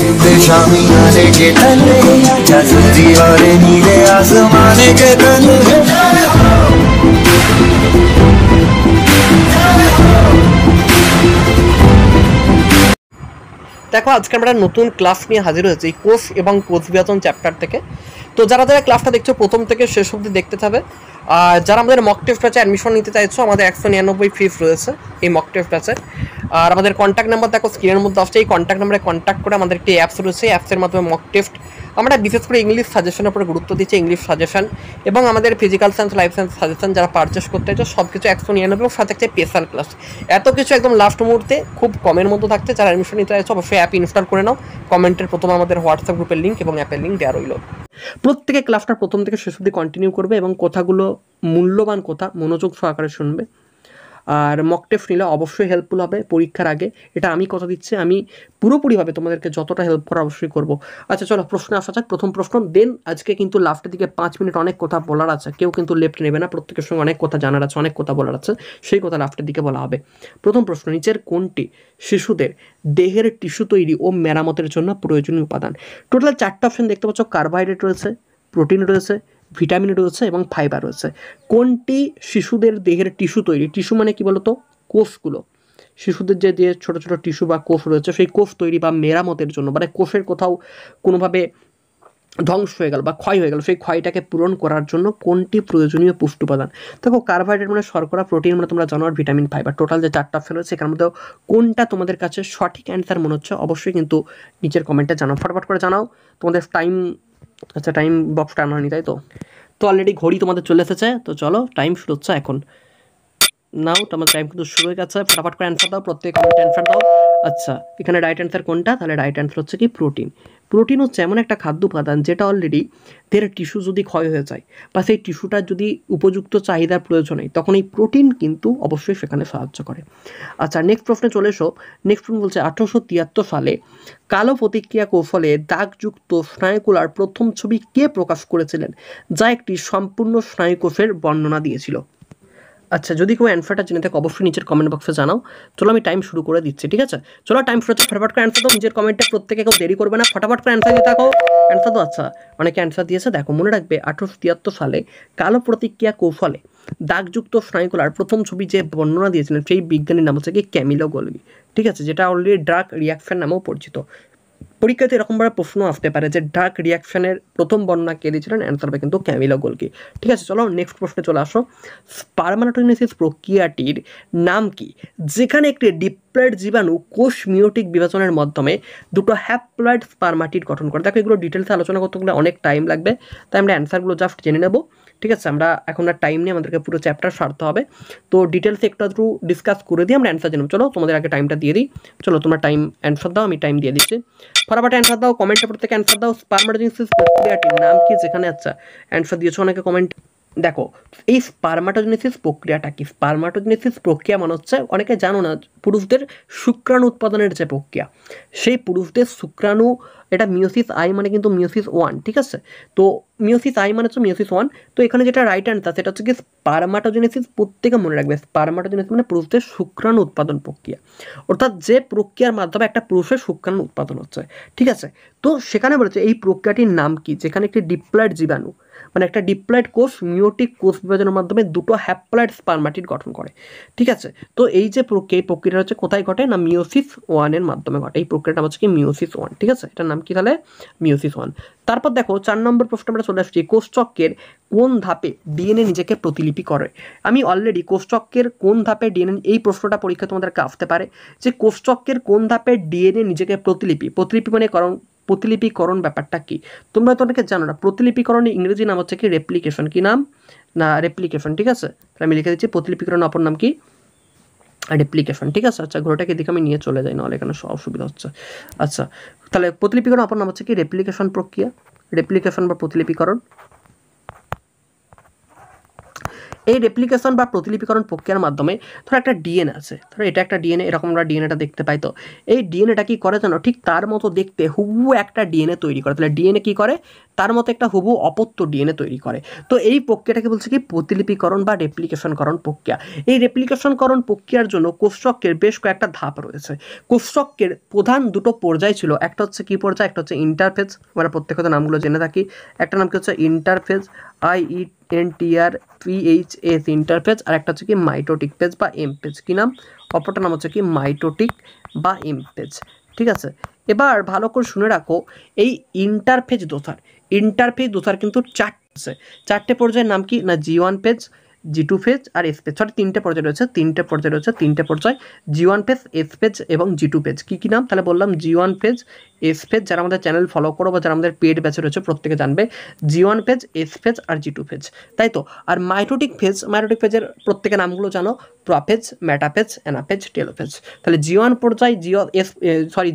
शामियाने के तले या सब्जी वाले नीले आसमाने के तले। দেখো আজকে আমরা নতুন ক্লাস নিয়ে হাজির হয়েছি কোষ এবং কোষ বিভাজন চ্যাপ্টার থেকে। তো যারা যারা ক্লাসটা দেখছো প্রথম থেকে শেষ অবধি দেখতে থাকবে। আর যারা আমাদের মক টেস্ট ব্যাচে অ্যাডমিশন নিতে চাইছো, আমাদের 199 ফিস রয়েছে এই মক টেস্ট ব্যাচে। আর আমাদের কন্ট্যাক্ট নাম্বার দেখো স্ক্রিনের মধ্যে আসছে, এই কন্ট্যাক্ট নাম্বারে কন্ট্যাক্ট করে আমাদের একটি অ্যাপস রয়েছে, অ্যাপসের মাধ্যমে মক টেস্ট আমরা বিশেষ করে ইংলিশ সাজেশনের উপরে গুরুত্ব দিচ্ছি। ইংলিশ সাজেশন এবং আমাদের physical science, life science suggestion যারা পারচেস করতে চাইছো সব কিছু 199 এবং সাথে একটা স্পেশাল ক্লাস। এত কিছু একদম লাস্ট মুহূর্তে খুব কমের মধ্যে থাকতে যারা অ্যাডমিশন নিতে চাইছো অবশ্যই অ্যাপ ইনস্টল করে নাও। কমেন্টের প্রথমে আমাদের হোয়াটসঅ্যাপ গ্রুপের লিঙ্ক এবং অ্যাপের লিঙ্ক দেওয়া রইল। প্রত্যেকে ক্লাসটা প্রথম থেকে শেষ অবধি কন্টিনিউ করবে এবং কথাগুলো মূল্যবান কথা মনোযোগ সহকারে শুনবে। আর মক টেস্ট নিলে অবশ্যই হেল্পফুল হবে পরীক্ষার আগে, এটা আমি কথা দিচ্ছি। আমি পুরোপুরিভাবে তোমাদেরকে যতটা হেল্প করা অবশ্যই করবো। আচ্ছা চলো প্রশ্নে আসা যাক। প্রথম প্রশ্ন দেন। আজকে কিন্তু লাস্টের দিকে 5 মিনিট অনেক কথা বলার আছে, কেউ কিন্তু লেফট নেবে না, প্রত্যেকের সঙ্গে অনেক কথা জানার আছে, অনেক কথা বলার আছে, সেই কথা লাস্টের দিকে বলা হবে। প্রথম প্রশ্ন, নিচের কোনটি শিশুদের দেহের টিস্যু তৈরি ও মেরামতের জন্য প্রয়োজনীয় উপাদান? টোটাল 4টা অপশন দেখতে পাচ্ছ, কার্বোহাইড্রেট রয়েছে, প্রোটিন রয়েছে, ভিটামিন রয়েছে এবং ফাইবার রয়েছে। কোনটি শিশুদের দেহের টিস্যু তৈরি? টিস্যু মানে কি বলতো? কোষগুলো। শিশুদের যে ছোটো ছোটো টিস্যু বা কোষ রয়েছে সেই কোষ তৈরি বা মেরামতের জন্য, মানে কোষের কোথাও কোনোভাবে ধ্বংস হয়ে গেল বা ক্ষয় হয়ে গেল, সেই ক্ষয়টাকে পূরণ করার জন্য কোনটি প্রয়োজনীয় পুষ্টি উপাদান? দেখো কার্বোহাইড্রেট মানে শর্করা, প্রোটিন মানে তোমরা জানো, আর ভিটামিন, ফাইবার। টোটাল যে 4টা অপশন রয়েছে এখানের মধ্যে কোনটা তোমাদের কাছে সঠিক অ্যান্সার মনে হচ্ছে অবশ্যই কিন্তু নিচের কমেন্টে জানাও, ফটাফট করে জানাও। তোমাদের টাইম, আচ্ছা টাইম বক্স টানা হয়নি তাই তো? তো অলরেডি ঘড়ি তোমাদের চলে এসেছে, তো চলো টাইম শুরু হচ্ছে এখন। নাও তোমার টাইম কিন্তু শুরু হয়ে গেছে, ফটাফট করে অ্যান্সার দাও, প্রত্যেক কমেন্টে অ্যান্সার দাও। আচ্ছা এখানে রাইট অ্যান্সার কোনটা? তাহলে রাইট অ্যান্সার হচ্ছে কি প্রোটিন। প্রোটিন হচ্ছে এমন একটা খাদ্য উপাদান যেটা অলরেডি দেহের টিস্যু যদি ক্ষয় হয়ে যায় বা সেই টিস্যুটার যদি উপযুক্ত চাহিদার প্রয়োজন হয় তখন এই প্রোটিন কিন্তু অবশ্যই সেখানে সাহায্য করে। আচ্ছা নেক্সট প্রশ্নে চলে এসো। নেক্সট প্রশ্ন বলছে 1873 সালে কালো প্রতিক্রিয়া কৌশলে দাগযুক্ত স্নায়ুকলার প্রথম ছবি কে প্রকাশ করেছিলেন, যা একটি সম্পূর্ণ স্নায়ুকোষের বর্ণনা দিয়েছিল? আচ্ছা যদি কেউ অ্যান্সারটা জেনে থাকে অবশ্যই নিচের কমেন্ট বক্সে জানাও। চলো আমি টাইম শুরু করে দিচ্ছি, ঠিক আছে? চলো টাইম শুরু হচ্ছে, ফটাফট করে অ্যান্সার দাও। নিজের কমেন্টে প্রত্যেকে কেউ দেরি করবে না, ফটাফট করে অ্যান্সার দিতে থাকো। অ্যান্সার দাও। আচ্ছা অনেকে অ্যান্সার দিয়েছে, দেখো মনে রাখবে 1873 সালে কালো প্রতিক্রিয়া কৌশলে দাগযুক্ত স্নায়ুকলার প্রথম ছবি যে বর্ণনা দিয়েছিলেন সেই বিজ্ঞানীর নাম হচ্ছে কি ক্যামিলো গোলগি, ঠিক আছে? যেটা অলরেডি ডার্ক রিয়াকশন নামেও পরিচিত। পরীক্ষাতে এরকমভাবে প্রশ্ন আসতে পারে যে ডার্ক রিয়াকশনের প্রথম বর্ণনা কে দিয়েছিলেন? অ্যান্সার হবে কিন্তু ক্যামিলো গোলগি, ঠিক আছে? চলো নেক্সট প্রশ্নে চলে আসো। স্পারমাটোজেনেসিস প্রক্রিয়াটির নাম কি, যেখানে একটি ডিপ্লয়েড জীবাণু কোষ মিওটিক বিভাজনের মাধ্যমে দুটো হ্যাপ্লয়েড স্পারমাটিড গঠন করে? দেখো এগুলো ডিটেলসে আলোচনা করতে গেলে অনেক টাইম লাগবে, তাই আমরা অ্যান্সারগুলো জাস্ট জেনে নেব, ঠিক আছে? আমরা এখন আর টাইম নিয়ে আমাদেরকে পুরো চ্যাপ্টার সারতে হবে, তো ডিটেলসে একটু আধটু ডিসকাস করে দিয়ে আমরা অ্যান্সার জানবো। চলো তোমাদের আগে টাইমটা দিয়ে দিই। চলো তোমরা টাইম অ্যান্সার দাও, আমি টাইম দিয়ে দিচ্ছি, ফটাফট অ্যান্সার দাও, কমেন্টে প্রত্যেকে অ্যান্সার দাও। স্পারমাটোজেনেসিস প্রক্রিয়াটির নাম কি? যেখানে আচ্ছা অ্যান্সার দিয়েছো অনেকে কমেন্ট। দেখো এই স্পারমাটোজেনেসিস প্রক্রিয়াটা কি? স্পারমাটোজেনেসিস প্রক্রিয়া মানে হচ্ছে, অনেকে জানো না, পুরুষদের শুক্রাণু উৎপাদনের যে প্রক্রিয়া, সেই পুরুষদের শুক্রাণু, এটা মিওসিস আই মানে কিন্তু মিওসিস 1, ঠিক আছে? তো মিওসিস আই মানে হচ্ছে মিওসিস 1। তো এখানে যেটা রাইট অ্যান্সার সেটা হচ্ছে কি স্পারমাটোজেনেসিস। প্রত্যেকে মনে রাখবে স্পারমাটোজেনেসিস মানে পুরুষদের শুক্রাণু উৎপাদন প্রক্রিয়া, অর্থাৎ যে প্রক্রিয়ার মাধ্যমে একটা পুরুষের শুক্রাণু উৎপাদন হচ্ছে, ঠিক আছে? তো সেখানে বলেছে এই প্রক্রিয়াটির নাম কি, যেখানে একটি ডিপ্লয়েড জীবাণু মানে একটা ডিপ্লয়েড কোষ মিওটিক কোষ বিভাজনের মাধ্যমে দুটো হ্যাপ্লয়েড স্পারমাটিড গঠন করে, ঠিক আছে? তো এই যে প্রক্রিয়া, এই প্রক্রিয়াটা হচ্ছে কোথায় ঘটে না মিওসিস 1-এর মাধ্যমে ঘটে। এই প্রক্রিয়াটা হচ্ছে কি মিওসিস 1, ঠিক আছে? এটার নাম কি তাহলে? মিওসিস 1। তারপর দেখো 4 নম্বর প্রশ্ন আমরা চলে আসছি। কোষচক্রের কোন ধাপে ডিএনএ নিজেকে প্রতিলিপি করে? আমি অলরেডি কোষচক্রের কোন ধাপে ডিএনএ, এই প্রশ্নটা পরীক্ষা তোমাদেরকে আসতে পারে যে কোষচক্রের কোন ধাপে ডিএনএ নিজেকে প্রতিলিপি মানে প্রতিলিপিকরণ ব্যাপারটা কি? তোমরা তো অনেকে জানো না। প্রতিলিপিকরণের ইংরেজি নাম হচ্ছে কি রেপ্লিকেশন। কি নাম? না রেপ্লিকেশন, ঠিক আছে? তাহলে আমি লিখে দিচ্ছি প্রতিলিপিকরণ অপর নাম কি? রেপ্লিকেশন, ঠিক আছে? আচ্ছা ঘোড়াটাকে দিকে আমি নিয়ে চলে যাই, নাহলে এখানে অসুবিধা হচ্ছে। আচ্ছা তাহলে প্রতিলিপিকরণ অপর নাম হচ্ছে কি রেপ্লিকেশন প্রক্রিয়া, রেপ্লিকেশন বা প্রতিলিপিকরণ। এই রেপ্লিকেশন বা প্রতিলিপিকরণ প্রক্রিয়ার মাধ্যমে ধরো একটা ডিএনএ আছে, ধরো এটা একটা ডিএনএ, এরকম আমরা ডিএনএটা দেখতে পাই। তো এই ডিএনএটা কি করে জানো, ঠিক তার মতো দেখতে হুবহু একটা ডিএনএ তৈরি করে। তাহলে ডিএনএ কি করে, তার মতো একটা হুবহু অপত্য ডিএনএ তৈরি করে। তো এই প্রক্রিয়াটাকে বলছে কি প্রতিলিপিকরণ বা রেপ্লিকেশনকরণ প্রক্রিয়া। এই রেপ্লিকেশনকরণ প্রক্রিয়ার জন্য কোষচক্রের বেশ কয়েকটা ধাপ রয়েছে। কোষচক্রের প্রধান দুটো পর্যায় ছিল, একটা হচ্ছে কি পর্যায়, একটা হচ্ছে ইন্টারফেজ, আমরা প্রত্যেকটা নামগুলো জেনে থাকি। একটা নাম কি হচ্ছে ইন্টারফেজ, IENTRPHS ইন্টারফেজ, আর একটা হচ্ছে কি মাইটোটিক ফেজ বা এম ফেজ। কি নাম, অপরটার নাম হচ্ছে কি মাইটোটিক বা এম ফেজ। ঠিক আছে, এবার ভালো করে শুনে রাখো, এই ইন্টারফেজ দোসার কিন্তু চারটে পর্যায়ের নাম কি না, G1 ফেজ, G2 ফেজ আর এস ফেজ। সরি, তিনটে পর্যায় রয়েছে G1 ফেজ, এস ফেজ এবং G2 ফেজ। কি নাম তাহলে বললাম, G1 ফেজ, এস ফেজ, যারা আমাদের চ্যানেল ফলো করো বা যারা আমাদের পেড ব্যাচে রয়েছে প্রত্যেকে জানবে G1 ফেজ, এস ফেজ আর G2 ফেজ, তাই তো। আর মাইটোটিক ফেজের প্রত্যেকের নামগুলো জানো, প্রোফেজ, মেটাফেজ, অ্যানাফেজ, টেলোফেজ। তাহলে G1 পর্যায়,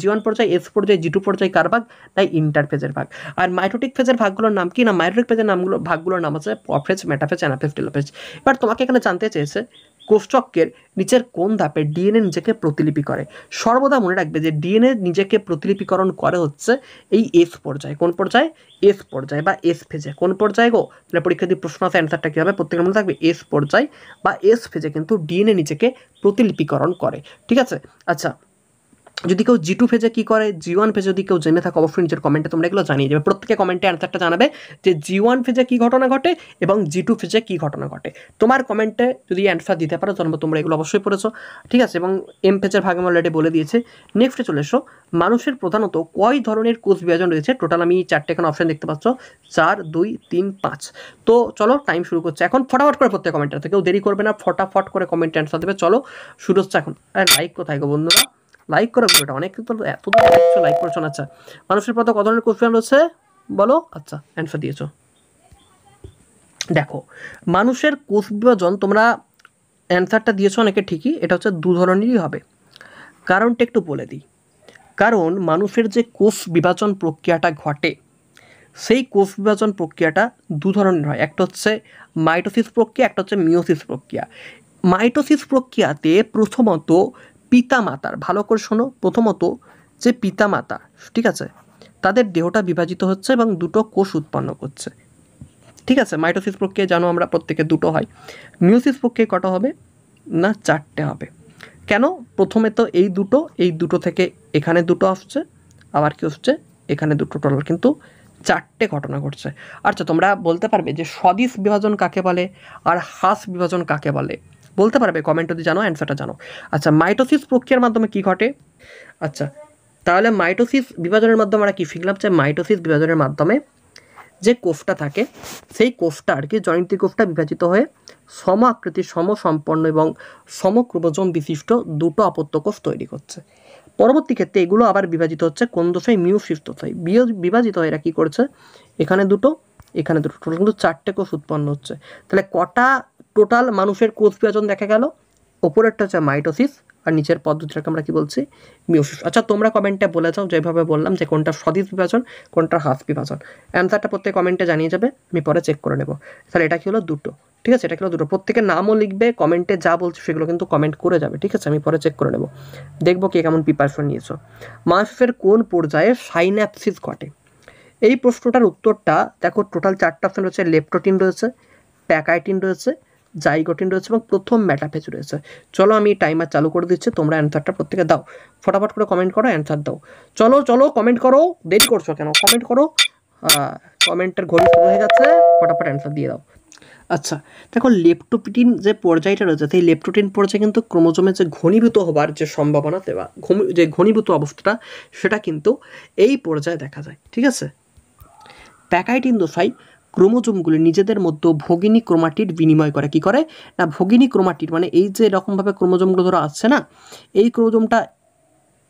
G1 পর্যায়, এস পর্যায়, G2 পর্যায় কার ভাগ, তাই ইন্টারফেজের ভাগ। আর মাইটোটিক ফেজের ভাগগুলোর নাম কি না, মাইটোটিক ফেজের ভাগগুলোর নাম আছে প্রোফেজ, মেটাফেজ, অ্যানাফেজ, টেলোফেজ। এবার তোমাকে এখানে জানতে চেয়েছে কোষচক্রের নিচের কোন ধাপে ডিএনএ নিজেকে প্রতিলিপি করে। সর্বদা মনে রাখবে যে ডিএনএ নিজেকে প্রতিলিপিকরণ করে হচ্ছে এই এস পর্যায়ে। কোন পর্যায়ে, এস পর্যায়ে বা এস ফেজে। কোন পর্যায়ে গো, তাহলে পরীক্ষা দিয়ে প্রশ্ন আছে, অ্যান্সারটা কী হবে, প্রত্যেকের মনে থাকবে এস পর্যায় বা এস ফেজে কিন্তু ডিএনএ নিজেকে প্রতিলিপিকরণ করে। ঠিক আছে, আচ্ছা, যদি কেউ G2 ফেজে কী করে, G1 ফেজে যদি কেউ জেনে থাকে অবশ্যই নিজের কমেন্টে তোমরা এগুলো জানিয়ে যাবে। প্রত্যেকে কমেন্টে অ্যান্সারটা জানাবে যে G1 ফেজে কী ঘটনা ঘটে এবং G2 ফেজে কী ঘটনা ঘটে। তোমার কমেন্টে যদি অ্যান্সার দিতে পারো জানবো তোমরা এগুলো অবশ্যই পড়েছো। ঠিক আছে, এবং এম ফেজের ভাগ আমি অলরেডি বলে দিয়েছে। নেক্সটে চলে এসো, মানুষের প্রধানত কয় ধরনের কোষ বিভাজন রয়েছে। টোটাল আমি 4টে এখানে অপশন দেখতে পাচ্ছ, 4, 2, 3, 5। তো চলো টাইম শুরু করছে এখন, ফটাফট করে প্রত্যেক কমেন্টে, কেউ দেরি করবে না, ফটাফট করে কমেন্টে অ্যান্সার দেবে। চলো শুরু হচ্ছে এখন। আর লাইক কোথায় গো বন্ধুরা, লাইক করো ভিডিওটা, অনেক তো এত লাইক করছো না। আচ্ছা, মানুষের প্রতি কত ধরনের কোষ বিভাজন রয়েছে বলো। আচ্ছা, অ্যান্সার দিয়েছো। দেখো, মানুষের কোষ বিভাজন তোমরা অ্যান্সারটা দিয়েছো অনেকে ঠিকই, এটা হচ্ছে 2 ধরনেরই হবে। কারণটা একটু বলে দিই। কারণ মানুষের যে কোষ বিভাজন প্রক্রিয়াটা ঘটে, সেই কোষ বিভাজন প্রক্রিয়াটা 2 ধরনের হয়। একটা হচ্ছে মাইটোসিস প্রক্রিয়া, একটা হচ্ছে মিওসিস প্রক্রিয়া। মাইটোসিস প্রক্রিয়াতে প্রথমত পিতামাতার, ভালো করে শোনো, প্রথমত যে পিতামাতা, ঠিক আছে, তাদের দেহটা বিভাজিত হচ্ছে এবং 2টো কোষ উৎপন্ন করছে। ঠিক আছে, মাইটোসিস প্রক্রিয়া জানো আমরা প্রত্যেকে 2টো হয়। মিওসিস প্রক্রিয়া কটা হবে না, 4টে হবে। কেন, প্রথমে তো এই দুটো থেকে এখানে 2টো আসছে, আবার কি হচ্ছে এখানে 2টো, টোটাল কিন্তু 4টে ঘটনা ঘটছে। আচ্ছা, তোমরা বলতে পারবে যে সদিশ বিভাজন কাকে বলে আর হ্রাস বিভাজন কাকে বলে, বলতে পারবে কমেন্ট যদি জানো, অ্যান্সারটা জানো। আচ্ছা, মাইটোসিস প্রক্রিয়ার মাধ্যমে কি ঘটে। আচ্ছা, তাহলে মাইটোসিস বিভাজনের মাধ্যমে আমরা কি শিখলাম, যে মাইটোসিস বিভাজনের মাধ্যমে যে কোষটা থাকে সেই কোষটা আর কি, জয়ন্তী কোষটা বিভাজিত হয়ে সম আকৃতির, সমসম্পন্ন এবং সমক্রোমোজোম বিশিষ্ট 2টো অপত্য কোষ তৈরি করছে। পরবর্তী ক্ষেত্রে এগুলো আবার বিভাজিত হচ্ছে কোন দশায়, মিওসিস দশায়। বিভাজিত হয়ে এরা কী করছে, এখানে 2টো, এখানে 2টো, টোটাল কিন্তু 4টে কোষ উৎপন্ন হচ্ছে। তাহলে কটা টোটাল মানুষের কোষ বিভাজন দেখা গেল, ওপরেরটা হচ্ছে মাইটোসিস আর নিচের পদ্ধতিটাকে আমরা কি বলছি, মিওসিস। আচ্ছা, তোমরা কমেন্টে বলে যাও যেভাবে বললাম, যে কোনটা সদিশ বিভাজন, কোনটা হ্রাস বিভাজন। অ্যান্সারটা প্রত্যেক কমেন্টে জানিয়ে যাবে, আমি পরে চেক করে নেব। তাহলে এটা কি হলো 2টো, ঠিক আছে, এটা কি হলো 2টো। প্রত্যেকের নামও লিখবে, কমেন্টে যা বলছে সেগুলো কিন্তু কমেন্ট করে যাবে, ঠিক আছে, আমি পরে চেক করে নেব, দেখবো কে কেমন প্রিপারেশন নিয়েছো। মায়োসিসের কোন পর্যায়ে সাইন্যাপসিস ঘটে। এই প্রশ্নটার উত্তরটা দেখো, টোটাল 4টা অপশন রয়েছে, লেপ্টোটিন রয়েছে, প্যাকাইটিন রয়েছে, জাইগোটিন রয়েছে এবং প্রথম মেটাফেজ রয়েছে। চলো আমি টাইমার চালু করে দিচ্ছি, তোমরা অ্যান্সারটা প্রত্যেকে দাও, ফটাফট করে কমেন্ট করো, অ্যান্সার দাও। চলো চলো কমেন্ট করো, দেরি করছো কেন, কমেন্ট করো, কমেন্টের ঘড়ি শুরু হয়ে যাচ্ছে, ফটাফট অ্যান্সার দিয়ে দাও। আচ্ছা, দেখো, লেপ্টোপিটিন যে পর্যায়টা রয়েছে, সেই লেপ্টোটিন পর্যায়ে কিন্তু ক্রোমোজোমের যে ঘনীভূত হবার যে সম্ভাবনা, যে ঘনীভূত অবস্থাটা, সেটা কিন্তু এই পর্যায়ে দেখা যায়। ঠিক আছে, প্যাকাইটিন দশায় ক্রোমোজোমগুলি নিজেদের মধ্যে ভগিনী ক্রোমাটিড বিনিময় করে। কি করে না, ভগিনী ক্রোমাটিড মানে এই যে এরকমভাবে ক্রোমোজোমগুলো ধরো আসছে না, এই ক্রোমোজোমটা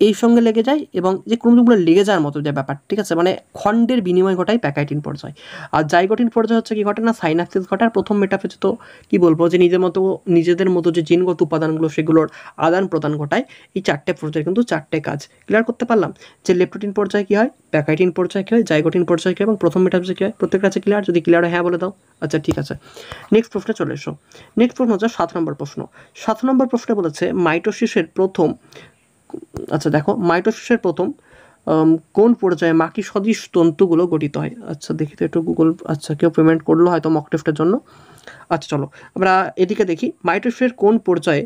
এই সঙ্গে লেগে যায় এবং যে ক্রোমোজোমগুলো লেগে যাওয়ার মতো যে ব্যাপার, ঠিক আছে, মানে খণ্ডের বিনিময় ঘটায় প্যাকাইটিন পর্যায়। আর জাইগোটিন পর্যায় হচ্ছে কি ঘটে না, সাইনাপসিস ঘটে। আর প্রথম মেটাফেজ তো কি বলবো যে নিজেদের মতো যে জিনগত উপাদানগুলো সেগুলোর আদান প্রদান ঘটায়। এই 4টে পর্যায়ে কিন্তু 4টে কাজ ক্লিয়ার করতে পারলাম। যে লেপটোটিন পর্যায়ে কী হয়, প্যাকাইটিন পর্যায়ে কী হয়, জাইগোটিন পর্যায়ে কী হয় এবং প্রথম মেটাফেজে কী হয়, প্রত্যেকটা আছে ক্লিয়ার? যদি ক্লিয়ার হয় হ্যাঁ বলে দাও। আচ্ছা ঠিক আছে, নেক্সট প্রশ্নে চলে এসো। নেক্সট প্রশ্ন হচ্ছে 7 নম্বর প্রশ্ন। 7 নম্বর প্রশ্নে বলেছে মাইটোসিসের প্রথম, আচ্ছা দেখো, মাইটোসিসের প্রথম কোন পর্যায়ে মাকি সদৃশ তন্তুগুলো গঠিত হয়? আচ্ছা দেখি তো একটু গুগল, আচ্ছা কেউ পেমেন্ট করলো হয়তো মক টেস্টের জন্য। আচ্ছা চলো আমরা এদিকে দেখি, মাইটোসিসের কোন পর্যায়ে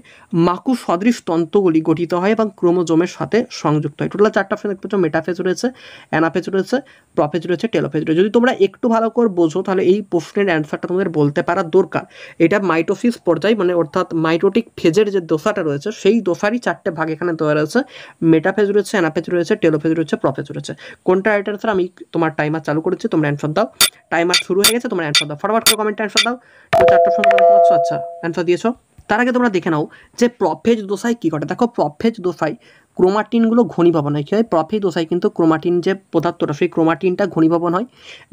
মাকু সদৃশ তন্তুগুলি গঠিত হয় এবং ক্রোমোজোমের সাথে সংযুক্ত হয়? টোটাল 4টা অপশন দেখতে পাচ্ছ, মেটাফেজ রয়েছে, অ্যানাফেজ রয়েছে, প্রফেজ রয়েছে, টেলোফেজ রয়েছে। যদি তোমরা একটু ভালো করে বোঝো তাহলে এই প্রশ্নের অ্যান্সারটা তোমাদের বলতে পারা দরকার। এটা মাইটোসিস পর্যায় মানে অর্থাৎ মাইটোটিক ফেজের যে দোসাটা রয়েছে সেই দোসারই 4টে ভাগ এখানে দেওয়া রয়েছে। মেটাফেজ রয়েছে, অ্যানাফেজ রয়েছে, টেলোফেজ রয়েছে, প্রফেজ রয়েছে। কোনটা রাইট অ্যান্সার? আমি তোমার টাইমার চালু করেছি, তোমরা অ্যান্সার দাও। টাইমার শুরু হয়ে গেছে, তোমরা অ্যান্সার দাও, ফরওয়ার্ড করে কমেন্টে অ্যান্সার দাও। 4টা প্রশ্ন দেখতে পাচ্ছ, আচ্ছা অ্যান্সার দিয়েছো। তার আগে তোমরা দেখে নাও যে প্রফেজ দোসায় কী ঘটে। দেখো প্রফেজ দোসায় ক্রোমাটিনগুলো ঘনীভবন হয়। কী হয়? প্রফেজ দোসায় কিন্তু ক্রোমাটিন যে পদার্থটা সেই ক্রোমাটিনটা ঘনীভবন হয়।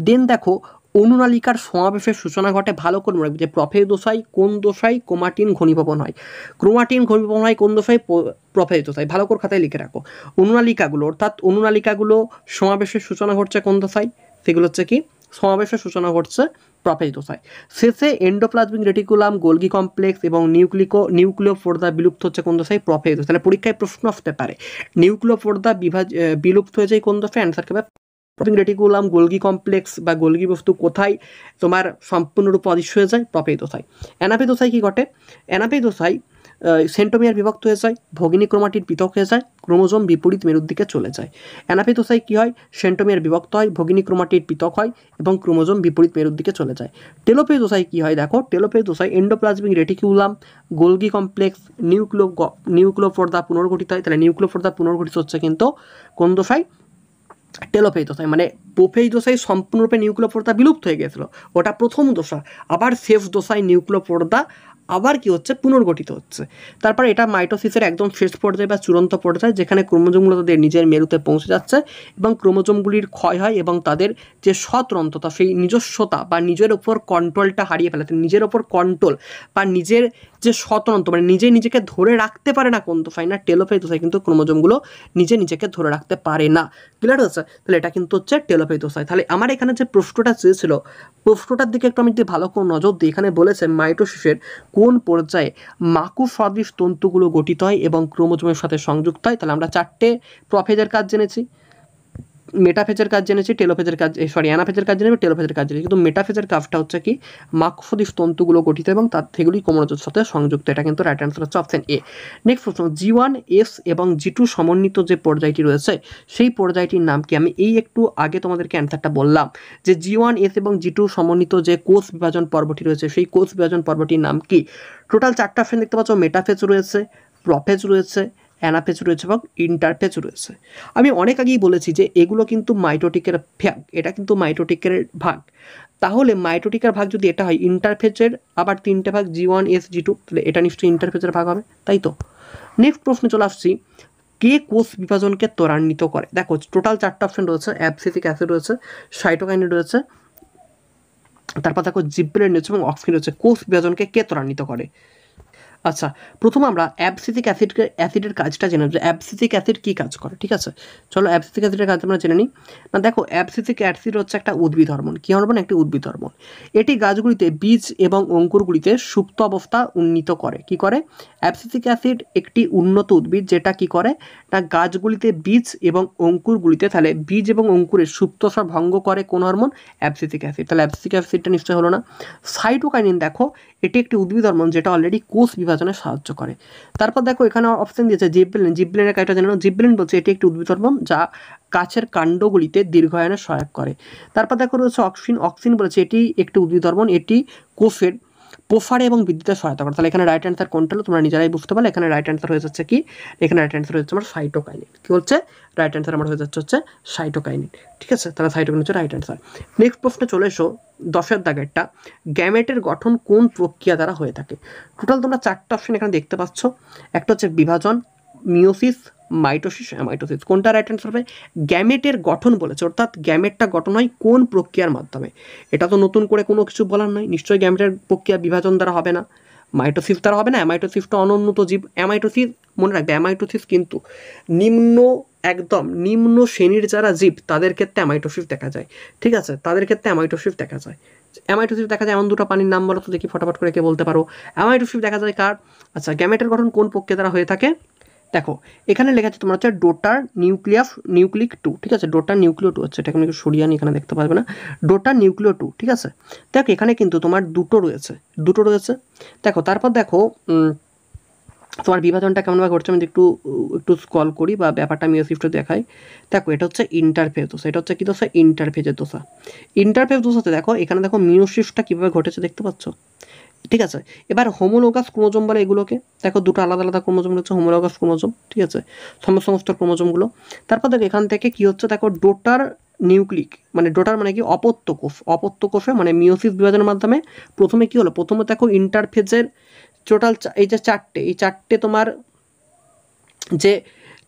দেন দেখো অনুনালিকার সমাবেশের সূচনা ঘটে। ভালো করে মনে রাখবে যে প্রফেজ দোসায় কোন দোসায় ক্রোমাটিন ঘনীভবন হয়। ক্রোমাটিন ঘনীভবন হয় কোন দোসায়? প্রফেজ দোসায়। ভালো করে খাতায় লিখে রাখো। অনুনালিকাগুলো অর্থাৎ অনুনালিকাগুলো সমাবেশের সূচনা ঘটছে কোন দোসায়? সেগুলো হচ্ছে কি সমাবেশের সূচনা ঘটছে প্রফেজ দোসায়। শেষে এন্ডোপ্লাজমিক রেটিকুলাম, গোলগি কমপ্লেক্স এবং নিউক্লিয় পর্দা বিলুপ্ত হচ্ছে কোন দোসায়? প্রফেজ দোসায়। তাহলে পরীক্ষায় প্রশ্ন আসতে পারে নিউক্লিয় পর্দা বিলুপ্ত হয়ে যায় কোন দোসায়? অ্যান্সার হবে রেটিকুলাম, গোলগি কমপ্লেক্স বা গোলগি বস্তু কোথায় তোমার সম্পূর্ণরূপে অদৃশ্য হয়ে যায়? প্রফেজ দোসায়। অ্যানাফেজ দোসায় কী ঘটে? অ্যানাফেজ দোসায় সেন্টোমিয়ার বিভক্ত হয়ে যায়, ভগিনী ক্রোমাটিন পৃথক হয়ে যায়, ক্রোমোজোম বিপরীত মেরুর দিকে চলে যায়। অ্যানাফেজ দোসায় কী হয়? সেন্টোমিয়ার বিভক্ত হয়, ভগিনী ক্রোমাটিন পৃথক হয় এবং ক্রোমোজোম বিপরীত মেরুর দিকে চলে যায়। টেলোফেজ দোসায় কী হয়? দেখো টেলোফেজ দোসায় এন্ডোপ্লাজমিক রেটিকুলাম, গোলগি কমপ্লেক্স, নিউক্লিয় পর্দা পুনর্গঠিত হয়। তাহলে নিউক্লিয় পর্দা পুনর্গঠিত হচ্ছে কিন্তু কোন দোসায়? টেলোফেজ দোসায়। মানে প্রোফেজ দোসায় সম্পূর্ণরূপে নিউক্লিয় পর্দা বিলুপ্ত হয়ে গেছিলো, ওটা প্রথম দোসা। আবার শেষ দোসায় নিউক্লিয় পর্দা আবার কি হচ্ছে? পুনর্গঠিত হচ্ছে। তারপর এটা মাইটোসিসের একদম শেষ পর্যায়ে বা চূড়ান্ত পর্যায়ে, যেখানে ক্রোমোজোমগুলো তাদের নিজের মেরুতে পৌঁছে যাচ্ছে এবং ক্রোমোজোমগুলির ক্ষয় হয় এবং তাদের যে স্বতন্ত্রতা, সেই নিজস্বতা বা নিজের ওপর কন্ট্রোলটা হারিয়ে ফেলে। নিজের ওপর কন্ট্রোল বা নিজের যে স্বতন্ত্র মানে নিজেকে ধরে রাখতে পারে না কোন দোসায়? না টেলোফেজ দোসায় কিন্তু ক্রোমোজোমগুলো নিজেকে ধরে রাখতে পারে না। ক্লিয়ার হচ্ছে? তাহলে এটা কিন্তু হচ্ছে টেলোফেজ দোসায়। তাহলে আমার এখানে যে প্রশ্নটা চেয়েছিল, প্রশ্নটার দিকে একটু আমি যদি ভালো করে নজর দিই, এখানে বলেছে মাইটোসিসের কোন পর্যায়ে মাকু সদৃশ তন্তুগুলো গঠিত হয় এবং ক্রোমোজোমের সাথে সংযুক্ত হয়। তাহলে আমরা 4টে প্রফেজের কাজ জেনেছি, মেটাফেজের কাজ জেনেছি, টেলোফেজের কাজ, অ্যানাফেজের কাজ জেনেছি, টেলোফেজের কাজ জেনেছি। কিন্তু মেটাফেজের কাজটা হচ্ছে কি মাকু সদৃশ তন্তুগুলো গঠিত এবং তার সেগুলি ক্রোমোজোমের সাথে সংযুক্ত। এটা কিন্তু রাইট অ্যান্সার হচ্ছে অপশন এ। নেক্সট প্রশ্ন, G1, S এবং G2 সমন্বিত যে পর্যায়টি রয়েছে সেই পর্যায়টির নাম কি? আমি এই একটু আগে তোমাদেরকে অ্যান্সারটা বললাম যে G1, S এবং G2 সমন্বিত যে কোষ বিভাজন পর্বটি রয়েছে সেই কোষ বিভাজন পর্বটির নাম কি? টোটাল 4টা অপশন দেখতে পাচ্ছ, মেটাফেজ রয়েছে, প্রফেজ রয়েছে, অ্যানাফেজ রয়েছে এবং ইন্টারফেজ রয়েছে। আমি অনেক আগেই বলেছি যে এগুলো কিন্তু মাইটোটিকের ভাগ, এটা কিন্তু মাইটোটিকের ভাগ। তাহলে মাইটোটিকের ভাগ যদি এটা হয়, ইন্টারফেজের আবার 3টে ভাগ, G1, S, G2, তাহলে এটা নিশ্চয়ই ইন্টারফেজের ভাগ হবে, তাই তো? নেক্সট প্রশ্নে চলে আসছি, কে কোষ বিভাজনকে ত্বরান্বিত করে? দেখো টোটাল 4টা অপশন রয়েছে, অ্যাবসিসিক অ্যাসিড রয়েছে, সাইটোকাইনিন রয়েছে, তারপর দেখো জিবরেলিন রয়েছে এবং অক্সিন রয়েছে। কোষ বিভাজনকে কে ত্বরান্বিত করে? আচ্ছা প্রথম আমরা অ্যাবসিসিক অ্যাসিডের কাজটা জেনে নেব যে অ্যাবসিসিক অ্যাসিড কী কাজ করে। ঠিক আছে, চলো অ্যাবসিসিক অ্যাসিডের কাজ আমরা জেনে নিই। না দেখো অ্যাবসিসিক অ্যাসিড হচ্ছে একটা উদ্ভিদ হরমোন। কী হরমোন? একটি উদ্ভিদ হরমোন। এটি গাছগুলিতে বীজ এবং অঙ্কুরগুলিতে সুপ্ত অবস্থা উন্নীত করে। কি করে? অ্যাবসিসিক অ্যাসিড একটি উন্নত উদ্ভিদ যেটা কি করে না গাছগুলিতে বীজ এবং অঙ্কুরগুলিতে, তাহলে বীজ এবং অঙ্কুরের সুপ্ততা ভঙ্গ করে কোন হরমোন? Abscisic acid. তাহলে অ্যাবসিসিক অ্যাসিডটা নিশ্চয় হলো না। সাইটোকাইনিন দেখো এটি একটি উদ্ভিদ হরমোন যেটা অলরেডি কোষ বিভাজনে সাহায্য করে। তারপর দেখো এখানে অপশন দিয়েছে জিবরেলিন। জিবরেলিনের কাজটা জানো? জিবরেলিন বলছে এটি একটি উদ্ভিদ হরমোন যা গাছের কাণ্ডগুলিতে দীর্ঘায়নে সহায়ক করে। তারপর দেখো রয়েছে অক্সিন। অক্সিন বলেছে এটি একটি উদ্ভিদ হরমোন, এটি কোষের প্রসারে এবং বৃদ্ধিতে সহায়তা করে। তাহলে এখানে রাইট অ্যান্সার কোনটা হলো তোমরা নিজেরাই বুঝতে পারলে। এখানে রাইট অ্যান্সার হয়ে যাচ্ছে কি? এখানে রাইট অ্যান্সার হচ্ছে আমার সাইটোকাইনিন। কি হচ্ছে? রাইট অ্যান্সার আমার হয়ে যাচ্ছে হচ্ছে সাইটোকাইনিন। ঠিক আছে, তাহলে সাইটোকাইনিন হচ্ছে রাইট অ্যান্সার। নেক্সট প্রশ্নে চলে এসো 10এর দাগেরটা, গ্যামেটের গঠন কোন প্রক্রিয়া দ্বারা হয়ে থাকে? টোটাল তোমরা 4টা অপশন এখানে দেখতে পাচ্ছ। একটা হচ্ছে বিভাজন, মিওসিস, মাইটোসিস, অ্যামাইটোসিস। কোনটা রাইট অ্যান্সার হবে? গ্যামেটের গঠন বলেছে, অর্থাৎ গ্যামেটটা গঠন হয় কোন প্রক্রিয়ার মাধ্যমে। এটা তো নতুন করে কোনো কিছু বলার নয়, নিশ্চয়ই গ্যামেটের প্রক্রিয়া বিভাজন দ্বারা হবে না, মাইটোসিস দ্বারা হবে না। অ্যামাইটোসিসটা অনুন্নত জীব। অ্যামাইটোসিস মনে রাখবে, অ্যামাইটোসিস কিন্তু নিম্ন, একদম নিম্ন শ্রেণীর যারা জীব তাদের ক্ষেত্রে অ্যামাইটোসিস দেখা যায়, ঠিক আছে, তাদের ক্ষেত্রে অ্যামাইটোসিস দেখা যায়। অ্যামাইটোসিস দেখা যায় এমন দুটো পানির নাম বলো তো দেখি ফটাফট করে কে বলতে পারো। অ্যামাইটোসিস দেখা যায় কার? আচ্ছা, গ্যামেটের গঠন কোন প্রক্রিয়া দ্বারা হয়ে থাকে? দেখো এখানে লেখা আছে তোমার হচ্ছে ডোটার নিউক্লিক 2, ঠিক আছে, ডোটার নিউক্লিও 2 হচ্ছে, এটা আমি একটু সরিয়ে আনি, এখানে দেখতে পারবে না, ডোটার নিউক্লিও 2, ঠিক আছে। দেখো এখানে কিন্তু তোমার দুটো রয়েছে। দেখো তারপর দেখো তোমার বিভাজনটা কেমনভাবে ঘটছে আমি একটু একটু স্ক্রল করি বা ব্যাপারটা মিওসিসটা দেখাই। দেখো এটা হচ্ছে ইন্টারফেজ দোষা, এটা হচ্ছে কি দোষা? ইন্টারফেজের দোষা। ইন্টারফেজ দোষাতে দেখো এখানে দেখো মিওসিসটা কীভাবে ঘটেছে দেখতে পাচ্ছ, ঠিক আছে। এবার হোমোলোগাস ক্রোমোজোম বলে এগুলোকে, দেখো দুটো আলাদা আলাদা ক্রোমোজোম রয়েছে, হোমোলোগাস ক্রোমোজোম, ঠিক আছে, সমস্ত ক্রোমোজোমগুলো। তারপর দেখো এখান থেকে কি হচ্ছে, দেখো ডোটার নিউক্লিক, মানে ডোটার মানে কি? অপত্য কোষে মানে মিওসিস বিভাজনের মাধ্যমে প্রথমে কি হলো, প্রথমে দেখো ইন্টারফেজের টোটাল এই যে চারটে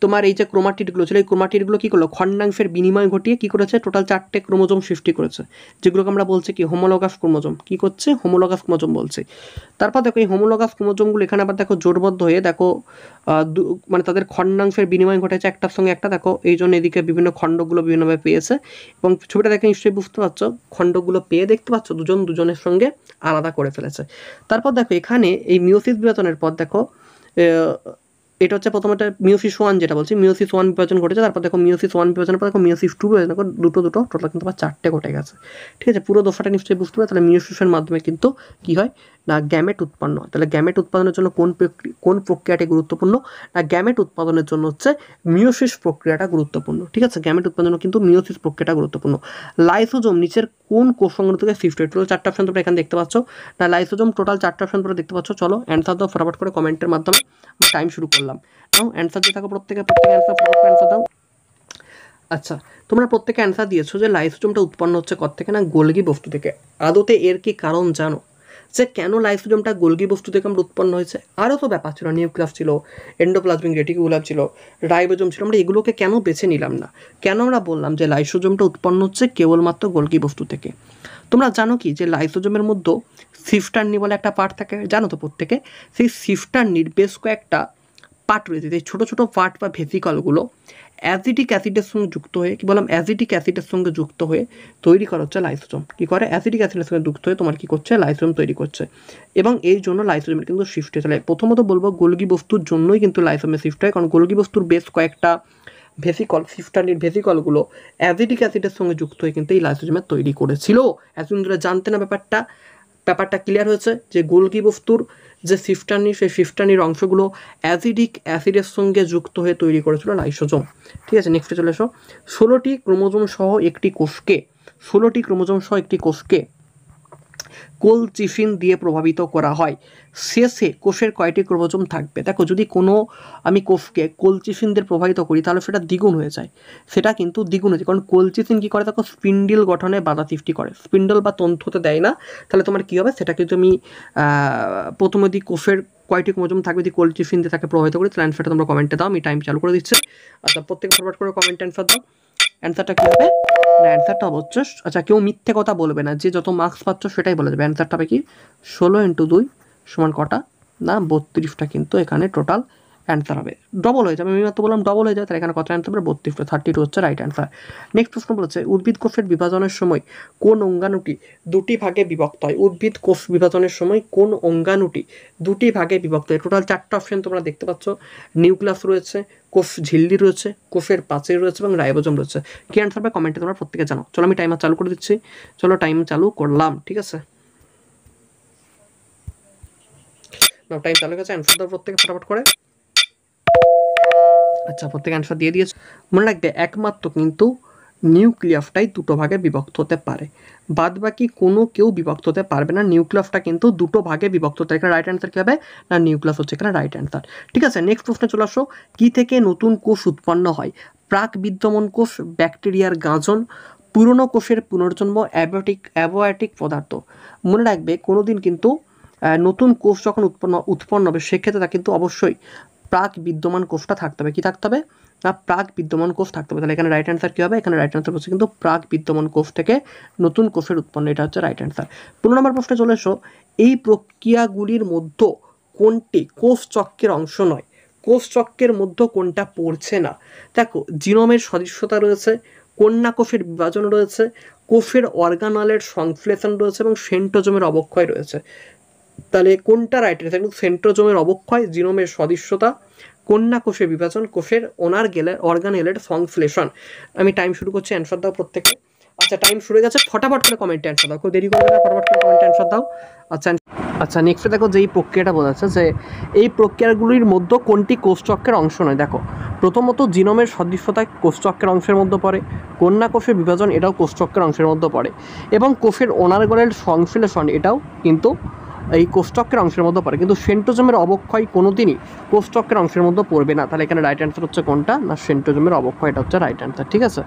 তোমার এই যে ক্রোমাটিডগুলো ছিল, এই ক্রোমাটিডগুলো কী করলো, খণ্ডাংশের বিনিময় ঘটিয়ে কী করেছে, টোটাল 4টে ক্রোমোজোম সৃষ্টি করেছে, যেগুলোকে আমরা বলছি কি হোমোলোগাস ক্রোমোজোম। কী করছে? হোমোলোগাস ক্রোমোজোম বলছে। তারপর দেখো এই হোমোলোগাস ক্রোমোজোমগুলো এখানে আবার দেখো জোটবদ্ধ হয়ে দেখো মানে তাদের খণ্ডাংশের বিনিময় ঘটেছে একটার সঙ্গে একটা, দেখো এই জন্য এদিকে বিভিন্ন খণ্ডগুলো বিভিন্নভাবে পেয়েছে, এবং ছবিটা দেখে নিশ্চয়ই বুঝতে পারছো, খণ্ডগুলো পেয়ে দেখতে পাচ্ছ দুজনের সঙ্গে আলাদা করে ফেলেছে। তারপর দেখো এখানে এই মিওসিস বিভাজনের পর দেখো এটা হচ্ছে প্রথমত মিওসিস 1 যেটা বলছি, মিওসিস 1 বিভাজন ঘটেছে, তারপর দেখো মিওসিস 1 বিভাজনের পর দেখো মিওসিস 2 বিভাজন, দেখো দুটো টোটাল কিন্তু আবার 4টে ঘটে গেছে, ঠিক আছে। পুরো দশাটা নিশ্চয়ই বুঝতে পারবে। তাহলে মিওসিসের মাধ্যমে কিন্তু কি হয় না, গ্যামেট উৎপন্ন হয়। তাহলে গ্যামেট উৎপাদনের জন্য কোন প্রক্রিয়াটি গুরুত্বপূর্ণ না, গ্যামেট উৎপাদনের জন্য হচ্ছে মিওসিস প্রক্রিয়াটা গুরুত্বপূর্ণ, ঠিক আছে। গ্যামেট উৎপাদনের জন্য কিন্তু মিওসিস প্রক্রিয়াটা গুরুত্বপূর্ণ। লাইসোজোম নিচের কোন কোষ সংগ্রহ থেকে শিফট হয়? টোটাল 4টা অপশন তোমরা এখানে দেখতে পাচ্ছ না, লাইসোজোম টোটাল 4টা অপশন তোমরা দেখতে পাচ্ছ। চলো অ্যান্সার দাও ফটাফট করে কমেন্টের মাধ্যমে, টাইম শুরু করলাম। নাও অ্যান্সার দিয়ে থাকো প্রত্যেকে অ্যান্সার দাও। আচ্ছা, তোমরা প্রত্যেকে অ্যান্সার দিয়েছো যে লাইসোজোমটা উৎপন্ন হচ্ছে থেকে না, গোলগি বস্তু থেকে। আদতে এর কি কারণ জানো যে কেন লাইসোজোমটা গোলগি বস্তু থেকে আমরা উৎপন্ন হয়েছে? আরও তো ব্যাপার ছিল, নিউক্লিয়াস ছিল, এন্ডোপ্লাজমিক রেটিকুলাম ছিল, রাইবোজোম ছিল, আমরা এগুলোকে কেন বেছে নিলাম না? কেন আমরা বললাম যে লাইসোজোমটা উৎপন্ন হচ্ছে কেবলমাত্র গোলগি বস্তু থেকে? তোমরা জানো কি যে লাইসোজোমের মধ্যে সিফটার্নি বলে একটা পার্ট থাকে, জানো তো প্রত্যেকে? সেই সিফটার্নির বেশ কয়েকটা পার্ট রয়েছে, এই ছোটো ছোটো পার্ট বা ভেসিকলগুলো অ্যাসিটিক অ্যাসিডের সঙ্গে যুক্ত হয়ে, কি বললাম, অ্যাসিটিক অ্যাসিডের সঙ্গে যুক্ত হয়ে তৈরি করা হচ্ছে লাইসোজোম। কী করে? অ্যাসিটিক অ্যাসিডের সঙ্গে যুক্ত হয়ে তোমার কী করছে, লাইসোজোম তৈরি করছে, এবং এই জন্য লাইসোজোমের কিন্তু শিফট হয়ে চলে। প্রথমত বলবো গোলগি বস্তুর জন্যই কিন্তু লাইসোজোমের শিফট হয়, কারণ গোলগি বস্তুর বেশ কয়েকটা ভেসিকল, সিফটার্নির ভেসিকলগুলো অ্যাসিটিক অ্যাসিডের সঙ্গে যুক্ত হয়ে কিন্তু এই লাইসোজোমের তৈরি করেছিল। এতদিন ধরে জানতে না ব্যাপারটা ক্লিয়ার হয়েছে যে গোলগি বস্তুর যে সিফটার্নি, সেই সিফটার্নির অংশগুলো অ্যাসিডিক অ্যাসিডের সঙ্গে যুক্ত হয়ে তৈরি করেছিল লাইসোজোম, ঠিক আছে। নেক্সটে চলে এসো। 16টি ক্রোমোজোম সহ একটি কোষকে কোলচিসিন দিয়ে প্রভাবিত করা হয়। শেষে কোষের কয়টি ক্রোমোজোম থাকবে? দেখো যদি আমি কোষকে কোলচিসিন দিয়ে প্রভাবিত করি তাহলে সেটা দ্বিগুণ হয়ে যায়, কারণ কোলচিসিন কী করে, দেখো স্পিন্ডেল গঠনে বাধা সৃষ্টি করে, স্পিন্ডেল বা তন্তু হতে দেয় না। তাহলে তোমার কী হবে, সেটাকে তুমি প্রথমে কোষের কয়টি ক্রোমোজোম থাকবে যদি কোলচিসিন দিয়ে তাকে প্রভাবিত করি, তাহলে অ্যান্সারটা তোমরা কমেন্টে দাও, আমি টাইম চালু করে দিচ্ছি। আচ্ছা, প্রত্যেকে ফরওয়ার্ড করে কমেন্ট অ্যান্সার দাও। অ্যান্সারটা কী হবে না, অ্যান্সারটা হচ্ছে, আচ্ছা কেউ মিথ্যে কথা বলবে না, যে যত মার্কস পাচ্ছ সেটাই বলে যাবে। অ্যান্সারটা হবে কি 16 × 2 সমান কটা না 32টা, কিন্তু এখানে টোটাল অ্যান্সার হবে, ডবল হয়ে যাবে। আমি মাত্র বললাম ডবল হয়ে যায়, তাহলে এখানে কত অ্যান্সার হবে 32টা, 32 হচ্ছে রাইট অ্যান্সার। নেক্সট প্রশ্ন বলেছে উদ্ভিদ কোষের বিভাজনের সময় কোন অঙ্গাণুটি দুটি ভাগে বিভক্ত হয়? উদ্ভিদ কোষ বিভাজনের সময় কোন অঙ্গাণুটি দুটি ভাগে বিভক্ত হয়? টোটাল 4টা অপশন তোমরা দেখতে পাচ্ছ, নিউক্লিয়াস রয়েছে, কোষ ঝিল্লি রয়েছে, কোষের প্রাচীর রয়েছে এবং রাইবোজোম রয়েছে। কি অ্যান্সার হবে কমেন্টে তোমরা প্রত্যেকে জানো। চলো আমি টাইমার চালু করে দিচ্ছি, চলো টাইম চালু করলাম, ঠিক আছে। নাও টাইম চালু গেছে, অ্যান্সার দাও প্রত্যেকে ফটাফট করে। আচ্ছা, প্রত্যেকে অ্যান্সার দিয়ে দিয়েছে। মনে রাখবে একমাত্র কিন্তু নিউক্লিয়াসটাই দুটো ভাগে বিভক্ত হতে পারে, বাদ বাকি কেউ বিভক্ত হতে পারবে না। নিউক্লিয়াসটা কিন্তু দুটো ভাগে বিভক্ত হতে, এখানে রাইট অ্যান্সার কী হবে না, নিউক্লিয়াস হচ্ছে এখানে রাইট অ্যান্সার, ঠিক আছে। নেক্সট প্রশ্নে চলে আসো। কী থেকে নতুন কোষ উৎপন্ন হয়? প্রাক বিদ্যমান কোষ, ব্যাকটেরিয়ার গাঁজন, পুরনো কোষের পুনর্জন্ম, অ্যাবায়োটিক পদার্থ। মনে রাখবে কোনোদিন কিন্তু নতুন কোষ যখন উৎপন্ন হবে সেক্ষেত্রে তা কিন্তু অবশ্যই প্রাক বিদ্যমান কোষটা থাকতে হবে। কি থাকতে হবে না, প্রাক বিদ্যমান কোষ থাকতে হবে। তাহলে এখানে রাইট অ্যান্সার কী হবে, এখানে রাইট অ্যান্সার হচ্ছে কিন্তু প্রাক বিদ্যমান কোষ থেকে নতুন কোষের উৎপন্ন, এটা হচ্ছে রাইট অ্যান্সার। 15 নম্বর প্রশ্নে চলে এসো, এই প্রক্রিয়াগুলির মধ্যে কোনটি কোষ চক্রের অংশ নয়? কোষ চক্রের মধ্যে কোনটা পড়ছে না? দেখো, জিনোমের সদৃশ্যতা রয়েছে, কন্যা কোষের বিভাজন রয়েছে, কোষের অর্গানলের সংশ্লেষণ রয়েছে এবং সেন্ট্রোজোমের অবক্ষয় রয়েছে। তাহলে কোনটা রাইট অ্যান্সার? কিন্তু সেন্ট্রোজোমের অবক্ষয়, জিনোমের সদৃশ্যতা, কন্যা কোষের বিভাজন, কোষের অর্গানেলের সংশ্লেষণ। আমি টাইম শুরু করছি, অ্যান্সার দাও প্রত্যেকে। আচ্ছা, টাইম শুরু হয়ে গেছে, ফটাফট করে কমেন্টে অ্যান্সার দাও, কেউ দেরি করবে না, ফটাফট করে কমেন্টে অ্যান্সার দাও। আচ্ছা নেক্সটে দেখো, যে এই প্রক্রিয়াটা বোঝাচ্ছে যে এই প্রক্রিয়াগুলির মধ্যে কোনটি কোষচক্রের অংশ নয়। দেখো, প্রথমত জিনোমের সদৃশ্যতা কোষচক্রের অংশের মধ্যে পড়ে, কন্যা কোষের বিভাজন এটাও কোষচক্রের অংশের মধ্যে পড়ে, এবং কোষের অর্গানেলের সংশ্লেষণ এটাও কিন্তু এই কোষচক্রের অংশের মধ্যে পড়ে। কিন্তু সেন্ট্রোজোমের অবক্ষয় কোনোদিনই কোষচক্রের অংশের মধ্যে পড়বে না। তাহলে এখানে রাইট অ্যান্সার হচ্ছে কোনটা না, সেন্ট্রোজোমের অবক্ষয়, এটা হচ্ছে রাইট অ্যান্সার। ঠিক আছে,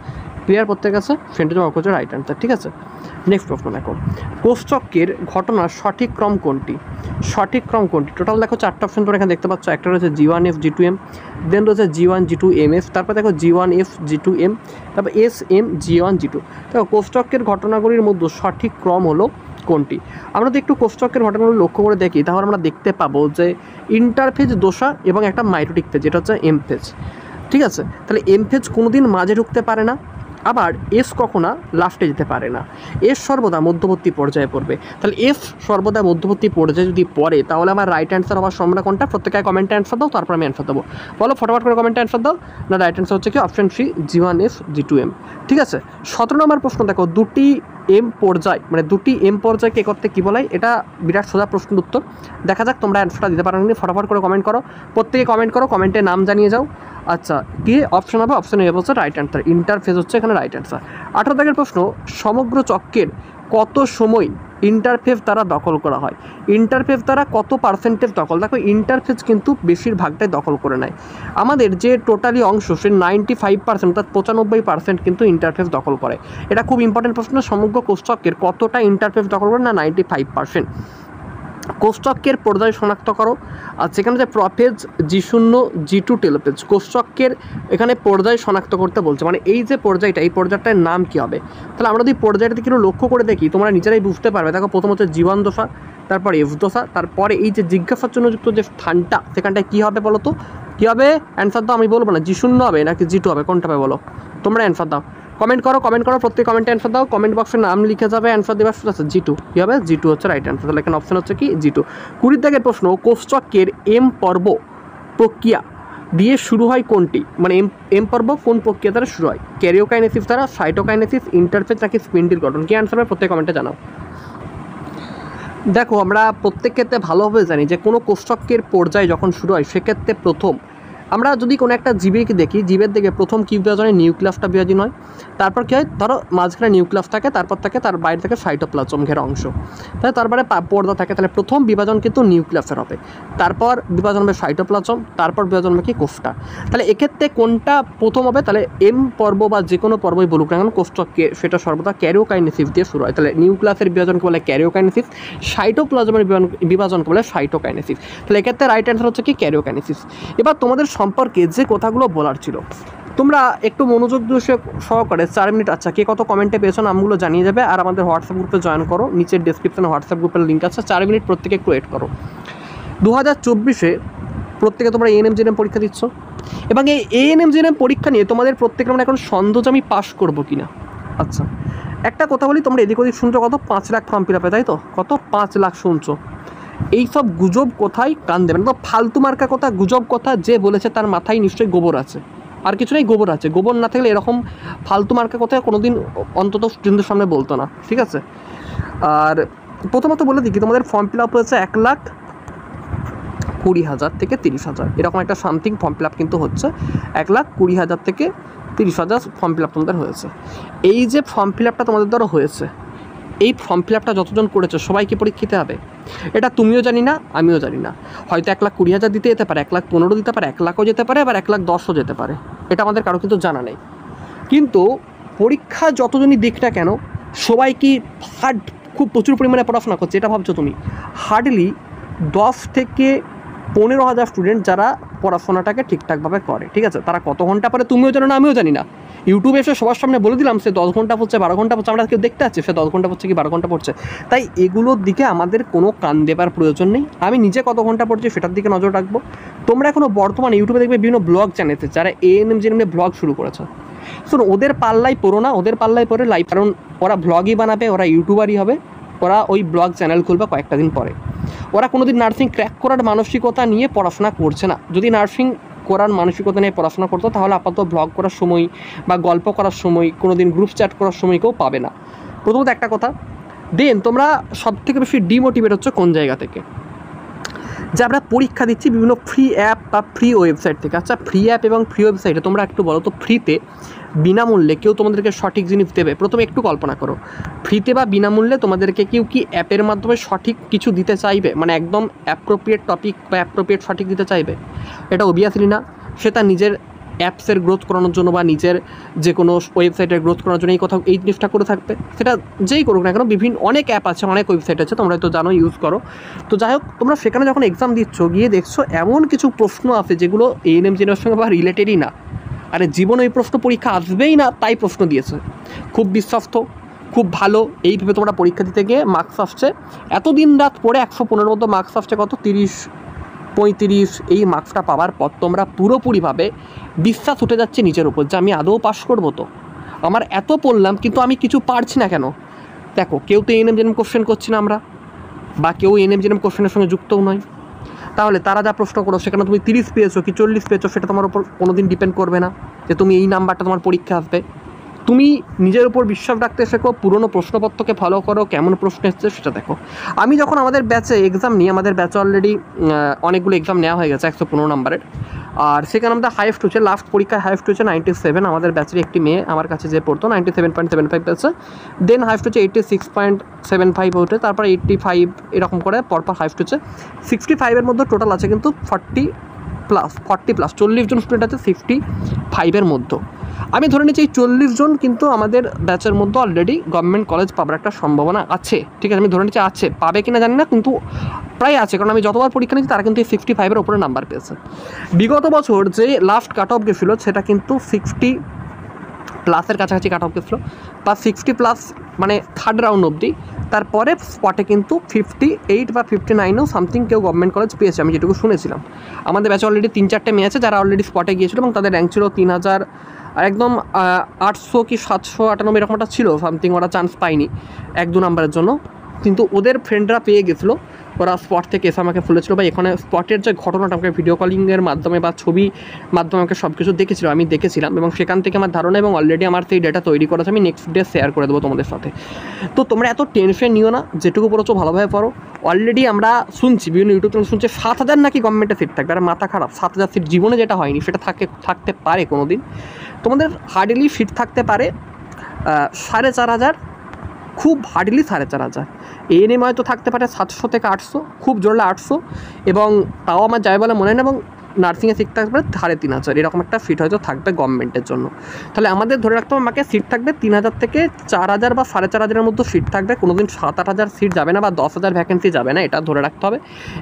ক্লিয়ার প্রত্যেক আছে? সেন্ট্রোজোমের অবক্ষয় হচ্ছে রাইট অ্যান্সার। ঠিক আছে, নেক্সট প্রশ্ন দেখো, কোষচক্রের ঘটনার সঠিক ক্রম কোনটি? সঠিক ক্রম কোনটি? টোটাল দেখো 4টা অপশন তোমরা এখানে দেখতে পাচ্ছ। একটা রয়েছে G1F G2M, দেন রয়েছে G1 G2 MS, তারপর দেখো G1F G2M, তারপর SM G1 G2। দেখো, কোষচক্রের ঘটনাগুলির মধ্যে সঠিক ক্রম হলো কোনটি? আমরা যদি একটু কোষচক্রের ঘটনাগুলো লক্ষ্য করে দেখি, তাহলে আমরা দেখতে পাবো যে ইন্টারফেজ দশা এবং একটা মাইটোটিক ফেজ, এটা হচ্ছে এম ফেজ। ঠিক আছে, তাহলে এম ফেজ কোনোদিন মাঝে ঢুকতে পারে না, আবার এস কখনো লাস্টে যেতে পারে না, এস সর্বদা মধ্যবর্তী পর্যায়ে পড়বে। তাহলে এস সর্বদা মধ্যবর্তী পর্যায়ে যদি পড়ে, তাহলে আমার রাইট অ্যান্সার হওয়ার সম্ভাবনা কোনটা? প্রত্যেকে কমেন্টে অ্যান্সার দাও, তারপর আমি অ্যান্সার দেবো। বলো ফটাফট করে কমেন্টে অ্যান্সার দাও। না, রাইট অ্যান্সার হচ্ছে কি অপশন সি, G1F G2M। ঠিক আছে, 17 নম্বর প্রশ্ন দেখো, দুটি এম পর্যায় মানে দুটি এম পর্যায়কে করতে কী বলে? এটা বিরাট সোজা প্রশ্নের উত্তর। দেখা যাক তোমরা অ্যান্সারটা দিতে পারো নি, ফটাফট করে কমেন্ট করো, প্রত্যেকে কমেন্ট করো, কমেন্টে নাম জানিয়ে যাও। আচ্ছা, কি অপশন হবে? অপশন এ হচ্ছে রাইট অ্যান্সার, ইন্টারফেজ হচ্ছে এখানে রাইট অ্যান্সার। 18 দাগের প্রশ্ন, সমগ্র চক্রের কত সময় ইন্টারফেজ দ্বারা দখল করা হয়? ইন্টারফেজ দ্বারা কত পার্সেন্টেজ দখল? দেখো, ইন্টারফেজ কিন্তু বেশিরভাগটাই দখল করে নেয়। আমাদের যে টোটালি অংশ, সে 95% অর্থাৎ 95% কিন্তু ইন্টারফেজ দখল করে। এটা খুব ইম্পর্টেন্ট প্রশ্ন, সমগ্র কোষচক্রের কতটা ইন্টারফেজ দখল করে? না, 95%। কোষচক্রের পর্যায় শনাক্ত করো। আর সেখানে যে প্রফেজ, G0 G2 টেলোফেজ, কোষচক্রের এখানে পর্যায় শনাক্ত করতে বলছে, মানে এই যে পর্যায়টা, এই পর্যায়টার নাম কি হবে? তাহলে আমরা যদি পর্যায়টা দিকে লক্ষ্য করে দেখি, তোমরা নিজেরাই বুঝতে পারবে। দেখো, প্রথম হচ্ছে G1 দশা, তারপর F দশা, তারপরে এই যে জিজ্ঞাসার জন্য যুক্ত যে স্থানটা, সেখানটায় কী হবে বলো তো? কী হবে? অ্যান্সার দাও, আমি বলবো না। G0 হবে নাকি G2 হবে, কোনটা হবে বলো? তোমরা অ্যান্সার দাও, কমেন্ট করো, প্রত্যেক কমেন্টে অ্যান্সার দাও, কমেন্ট বক্সে নাম লিখে যাবে, অ্যান্সার দেওয়ার সুযোগ আছে। G2 কী হবে? G2 হচ্ছে রাইট অ্যান্সার। তাহলে এখানে অপশন হচ্ছে কি G2। 20 দাগের প্রশ্ন, কোষচক্রের এম পর্ব প্রক্রিয়া দিয়ে শুরু হয় কোনটি? মানে এম পর্ব কোন প্রক্রিয়া দ্বারা শুরু হয়? ক্যারিওকাইনেসিস দ্বারা, সাইটোকাইনেসিস, ইন্টারফেজ নাকি স্পিন্ডিল গঠন? কি অ্যান্সার হবে? প্রত্যেক কমেন্টে জানাও। দেখো, আমরা প্রত্যেক ক্ষেত্রে ভালোভাবে জানি যে কোনো কোষচক্রের পর্যায় যখন শুরু হয়, সেক্ষেত্রে প্রথম আমরা যদি কোনো একটা জীবকে দেখি, জীবের দিকে প্রথম কী বিভাজন হয়? নিউক্লিয়াসটা বিভাজন হয়। তারপর কী হয়? ধরো মাঝখানে নিউক্লিয়াস থাকে, তারপর থাকে তার বাইরে থেকে সাইটোপ্লাজম ঘেরা অংশ, তাহলে তারপরে পর্দা থাকে। তাহলে প্রথম বিভাজন কিন্তু নিউক্লিয়াসের হবে, তারপর বিভাজন হবে সাইটোপ্লাজম, তারপর বিভাজন হবে কি কোষটা। তাহলে এক্ষেত্রে কোনটা প্রথম হবে? তাহলে এম পর্ব বা যে কোনো পর্বই বলুক না কেন, কোষচক্রে সেটা সর্বদা ক্যারিওকাইনেসিস দিয়ে শুরু হয়। তাহলে নিউক্লিয়াসের বিভাজনকে বলে ক্যারিওকাইনেসিস, সাইটোপ্লাজমের বিভাজনকে বলে সাইটোকাইনেসিস। তাহলে এক্ষেত্রে রাইট অ্যান্সার হচ্ছে কি ক্যারিওকাইনেসিস। এবার তোমাদের সম্পর্কে যে কথাগুলো বলার ছিল, তোমরা একটু মনোযোগ সহকারে 4 মিনিট, আচ্ছা কে কত কমেন্টে পেয়েছো নামগুলো জানিয়ে যাবে, আর আমাদের হোয়াটসঅ্যাপ গ্রুপে জয়েন করো, নিচের ডেসক্রিপশনে হোয়াটসঅ্যাপ গ্রুপের লিঙ্ক আছে। 4 মিনিট প্রত্যেকে একটু ওয়েট করো। 2024-এ প্রত্যেকে তোমরা ANM JNM পরীক্ষা দিচ্ছ, এবং এই ANM JNM পরীক্ষা নিয়ে তোমাদের প্রত্যেকের মানে এখন সন্দেহ আমি পাস করবো কিনা। আচ্ছা, একটা কথা বলি, তোমরা এদিক ওদিক শুনছো কত? 5 লাখ ফর্ম ফিল আপে, তাই তো? কত? 5 লাখ শুনছো। এইসব গুজব কোথায় কান দেবেন? তো ফালতু মার্কা কথা, গুজব কথা, যে বলেছে তার মাথায় নিশ্চয়ই গোবর আছে, আর কিছু নেই। গোবর আছে, গোবর না থাকলে এরকম ফালতু মার্কা কথা কোনোদিন অন্তত স্টুডেন্টদের সামনে বলতো না। ঠিক আছে, আর প্রথমত বলে দিই কি, তোমাদের ফর্ম ফিল আপ হয়েছে 1,20,000 থেকে 30,000, এরকম একটা সামথিং ফর্ম ফিল আপ কিন্তু হচ্ছে। 1,20,000 থেকে 30,000 ফর্ম ফিল আপ তোমাদের হয়েছে। এই যে ফর্ম ফিল আপটা তোমাদের দ্বারা হয়েছে, এই ফর্ম ফিল আপটা যতজন করেছে সবাইকে পরীক্ষিতে হবে, এটা তুমিও জানি না, আমিও জানি না। হয়তো 1,20,000 দিতে যেতে পারে, 1,15,000 দিতে পারে, 1 লাখও যেতে পারে, আবার 1,10,000 যেতে পারে, এটা আমাদের কারো কিন্তু জানা নেই। কিন্তু পরীক্ষা যতজনই দিক না কেন, সবাই কি খুব প্রচুর পরিমাণে পড়াশোনা করছে এটা ভাবছো তুমি? হার্ডলি 10 থেকে 15,000 স্টুডেন্ট যারা পড়াশোনাটাকে ঠিকঠাকভাবে করে, ঠিক আছে? তারা কত ঘন্টা পরে তুমিও জানো না, আমিও জানি না। ইউটিউবে এসে সবার সামনে বলে দিলাম সে 10 ঘন্টা পড়ছে, 12 ঘন্টা পড়ছে, আমরা কেউ দেখতে পাচ্ছি সে 10 ঘন্টা পড়ছে কি 12 ঘন্টা পড়ছে। তাই এগুলোর দিকে আমাদের কোনো কান দেবার প্রয়োজন নেই। আমি নিজে কত ঘন্টা পড়ছি সেটার দিকে নজর রাখবো। তোমরা এখনও বর্তমানে ইউটিউবে দেখবে বিভিন্ন ব্লগ চ্যানেলে যারা এএনএম জেএনএম ব্লগ শুরু করেছে, শোনো ওদের পাল্লাই পড়ো না, ওদের পাল্লাই পড়ে লাইভ, কারণ ওরা ব্লগই বানাবে, ওরা ইউটিউবারই হবে, ওরা ওই ব্লগ চ্যানেল খুলবে কয়েকটা দিন পরে। ওরা কোনোদিন নার্সিং ক্র্যাক করার মানসিকতা নিয়ে পড়াশোনা করছে না। যদি নার্সিং করার মানসিকতা নিয়ে পড়াশোনা করতো তাহলে আপাতত ব্লগ করার সময় বা গল্প করার সময়, কোনোদিন গ্রুপ চ্যাট করার সময় কেউ পাবে না। প্রথমত একটা কথা। দেন তোমরা সবথেকে বেশি ডিমোটিভেট হচ্ছে কোন জায়গা থেকে? যে আমরা পরীক্ষা দিচ্ছি বিভিন্ন ফ্রি অ্যাপ বা ফ্রি ওয়েবসাইট থেকে। আচ্ছা, ফ্রি অ্যাপ এবং ফ্রি ওয়েবসাইটে তোমরা একটু বলো তো, ফ্রিতে বিনামূল্যে কেউ তোমাদেরকে সঠিক জিনিস দেবে? প্রথমে একটু কল্পনা করো, ফ্রিতে বা বিনামূল্যে তোমাদেরকে কেউ কি অ্যাপের মাধ্যমে সঠিক কিছু দিতে চাইবে, মানে একদম অ্যাপ্রোপ্রিয়েট টপিক বা অ্যাপ্রোপ্রিয়েট সঠিক দিতে চাইবে? এটা অবভিয়াসলি না। সে তার নিজের অ্যাপসের গ্রোথ করানোর জন্য বা নিজের যে কোনো ওয়েবসাইটের গ্রোথ করানোর জন্য এই জিনিসটা করে থাকবে। সেটা যেই করুক না কেন, বিভিন্ন অনেক অ্যাপ আছে, অনেক ওয়েবসাইট আছে, তোমরা হয়তো জানো, ইউজ করো। তো যাই হোক, তোমরা সেখানে যখন এক্সাম দিচ্ছ গিয়ে দেখছো এমন কিছু প্রশ্ন আছে যেগুলো এএনএম জেনের সঙ্গে বা রিলেটেডই না। আরে জীবনে ওই প্রশ্ন পরীক্ষা আসবেই না, তাই প্রশ্ন দিয়েছে। খুব বিশ্বস্ত, খুব ভালো, এইভাবে তোমরা পরীক্ষা দিতে গিয়ে মার্কস আসছে এত দিন রাত পড়ে 115 মতো মার্কস আসছে, কত 30-35। এই মার্কসটা পাওয়ার পর তোমরা পুরোপুরিভাবে বিশ্বাস উঠে যাচ্ছে নিজের উপর যে আমি আদৌ পাস করবো তো? আমার এত পড়লাম কিন্তু আমি কিছু পারছি না কেন? দেখো, কেউ তো এএনএম জেএনএম কোশ্চেন করছি না আমরা, বা কেউ এএনএম জেএনএম কোশ্চেনের সঙ্গে যুক্তও নয়। তাহলে তারা যা প্রশ্ন করো সেখানে তুমি 30 পেয়েছো কি 40 পেয়েছো সেটা তোমার উপর কোনো দিন ডিপেন্ড করবে না যে তুমি এই নাম্বারটা তোমার পরীক্ষা আসবে। তুমি নিজের উপর বিশ্বাস রাখতে শেখো, পুরনো প্রশ্নপত্রকে ফলো করো, কেমন প্রশ্ন এসছে সেটা দেখো। আমি যখন আমাদের ব্যাচে এক্সাম নিই, আমাদের ব্যাচে অলরেডি অনেকগুলো এক্সাম নেওয়া হয়ে গেছে 115 নাম্বারের, আর সেখানে আমাদের হাইয়েস্ট হচ্ছে, লাস্ট পরীক্ষায় হাইয়েস্ট হচ্ছে 97। আমাদের ব্যাচের একটি মেয়ে আমার কাছে যে পড়তো 97.75 পেয়েছে। দেন হাইয়েস্ট হচ্ছে 86.75 ওঠে, তারপর 85, এরকম করে পরপর হাইয়েস্ট হচ্ছে। 65-এর মধ্যে টোটাল আছে কিন্তু 40+, 40+ 40 জন স্টুডেন্ট আছে 65-এর মধ্যে। আমি ধরে নিচ্ছি এই 40 জন কিন্তু আমাদের ব্যাচের মধ্যে অলরেডি গভর্নমেন্ট কলেজ পাবার একটা সম্ভাবনা আছে, ঠিক আছে? আমি ধরে নিচ্ছি আছে, পাবে কিনা জানি না, কিন্তু প্রায় আছে, কারণ আমি যতবার পরীক্ষা নিচ্ছি তারা কিন্তু এই 65-এর ওপরে নাম্বার পেয়েছে। বিগত বছর যে লাস্ট কাট অফ গেছিলো সেটা কিন্তু 60+-এর কাছাকাছি কাট অফ গেছিলো, বা 60+, মানে থার্ড রাউন্ড অবধি। তারপরে স্পটে কিন্তু 58 বা 59ও সামথিং কেউ গভর্নমেন্ট কলেজ পেয়েছে, আমি যেটুকু শুনেছিলাম। আমাদের ব্যাচে অলরেডি 3-4টে মেয়ে আছে যারা অলরেডি স্পটে গিয়েছিল এবং তাদের র্যাঙ্ক ছিল 3000, আর একদম 800 কি 798 এরকম একটা ছিল সামথিং। ওরা চান্স পায়নি 1-2 নাম্বারের জন্য, কিন্তু ওদের ফ্রেন্ডরা পেয়ে গেছিলো। ওরা স্পট থেকে এসে আমাকে বলেছিল বা এখানে স্পটের যে ঘটনাটা আমাকে ভিডিও কলিংয়ের মাধ্যমে বা ছবি মাধ্যমে আমাকে সব কিছু দেখেছিল, আমি দেখেছিলাম, এবং সেখান থেকে আমার ধারণা এবং অলরেডি আমার সেই ডেটা তৈরি করেছে, আমি নেক্সট ডে শেয়ার করে দেবো তোমাদের সাথে। তো তোমরা এত টেনশন নিও না, যেটুকু পড়েছো ভালোভাবে পড়ো। অলরেডি আমরা শুনছি, বিভিন্ন ইউটিউব চ্যানেল শুনছে 7,000 নাকি গভর্নমেন্টের সিট থাকবে, আর মাথা খারাপ। 7,000 সিট জীবনে যেটা হয়নি সেটা থাকতে পারে কোনো দিন। তোমাদের হার্ডলি সিট থাকতে পারে 4,500, খুব হার্ডলি 4,500। এএনএম হয়তো থাকতে পারে 700 থেকে 800, খুব জোরলে 800, এবং তাও আমার যাই বলে মনে হয় না। এবং নার্সিংয়ে সিট থাকবে 3,500, এরকম একটা সিট হয়তো থাকবে গভর্নমেন্টের জন্য। তাহলে আমাদের ধরে রাখতে হবে আমাকে সিট থাকবে 3,000 থেকে 4,000 বা 4,500-এর মধ্যে সিট থাকবে, কোনো দিন 7-8,000 সিট যাবে না বা 10,000 ভ্যাকেন্সি যাবে না, এটা ধরে রাখতে হবে।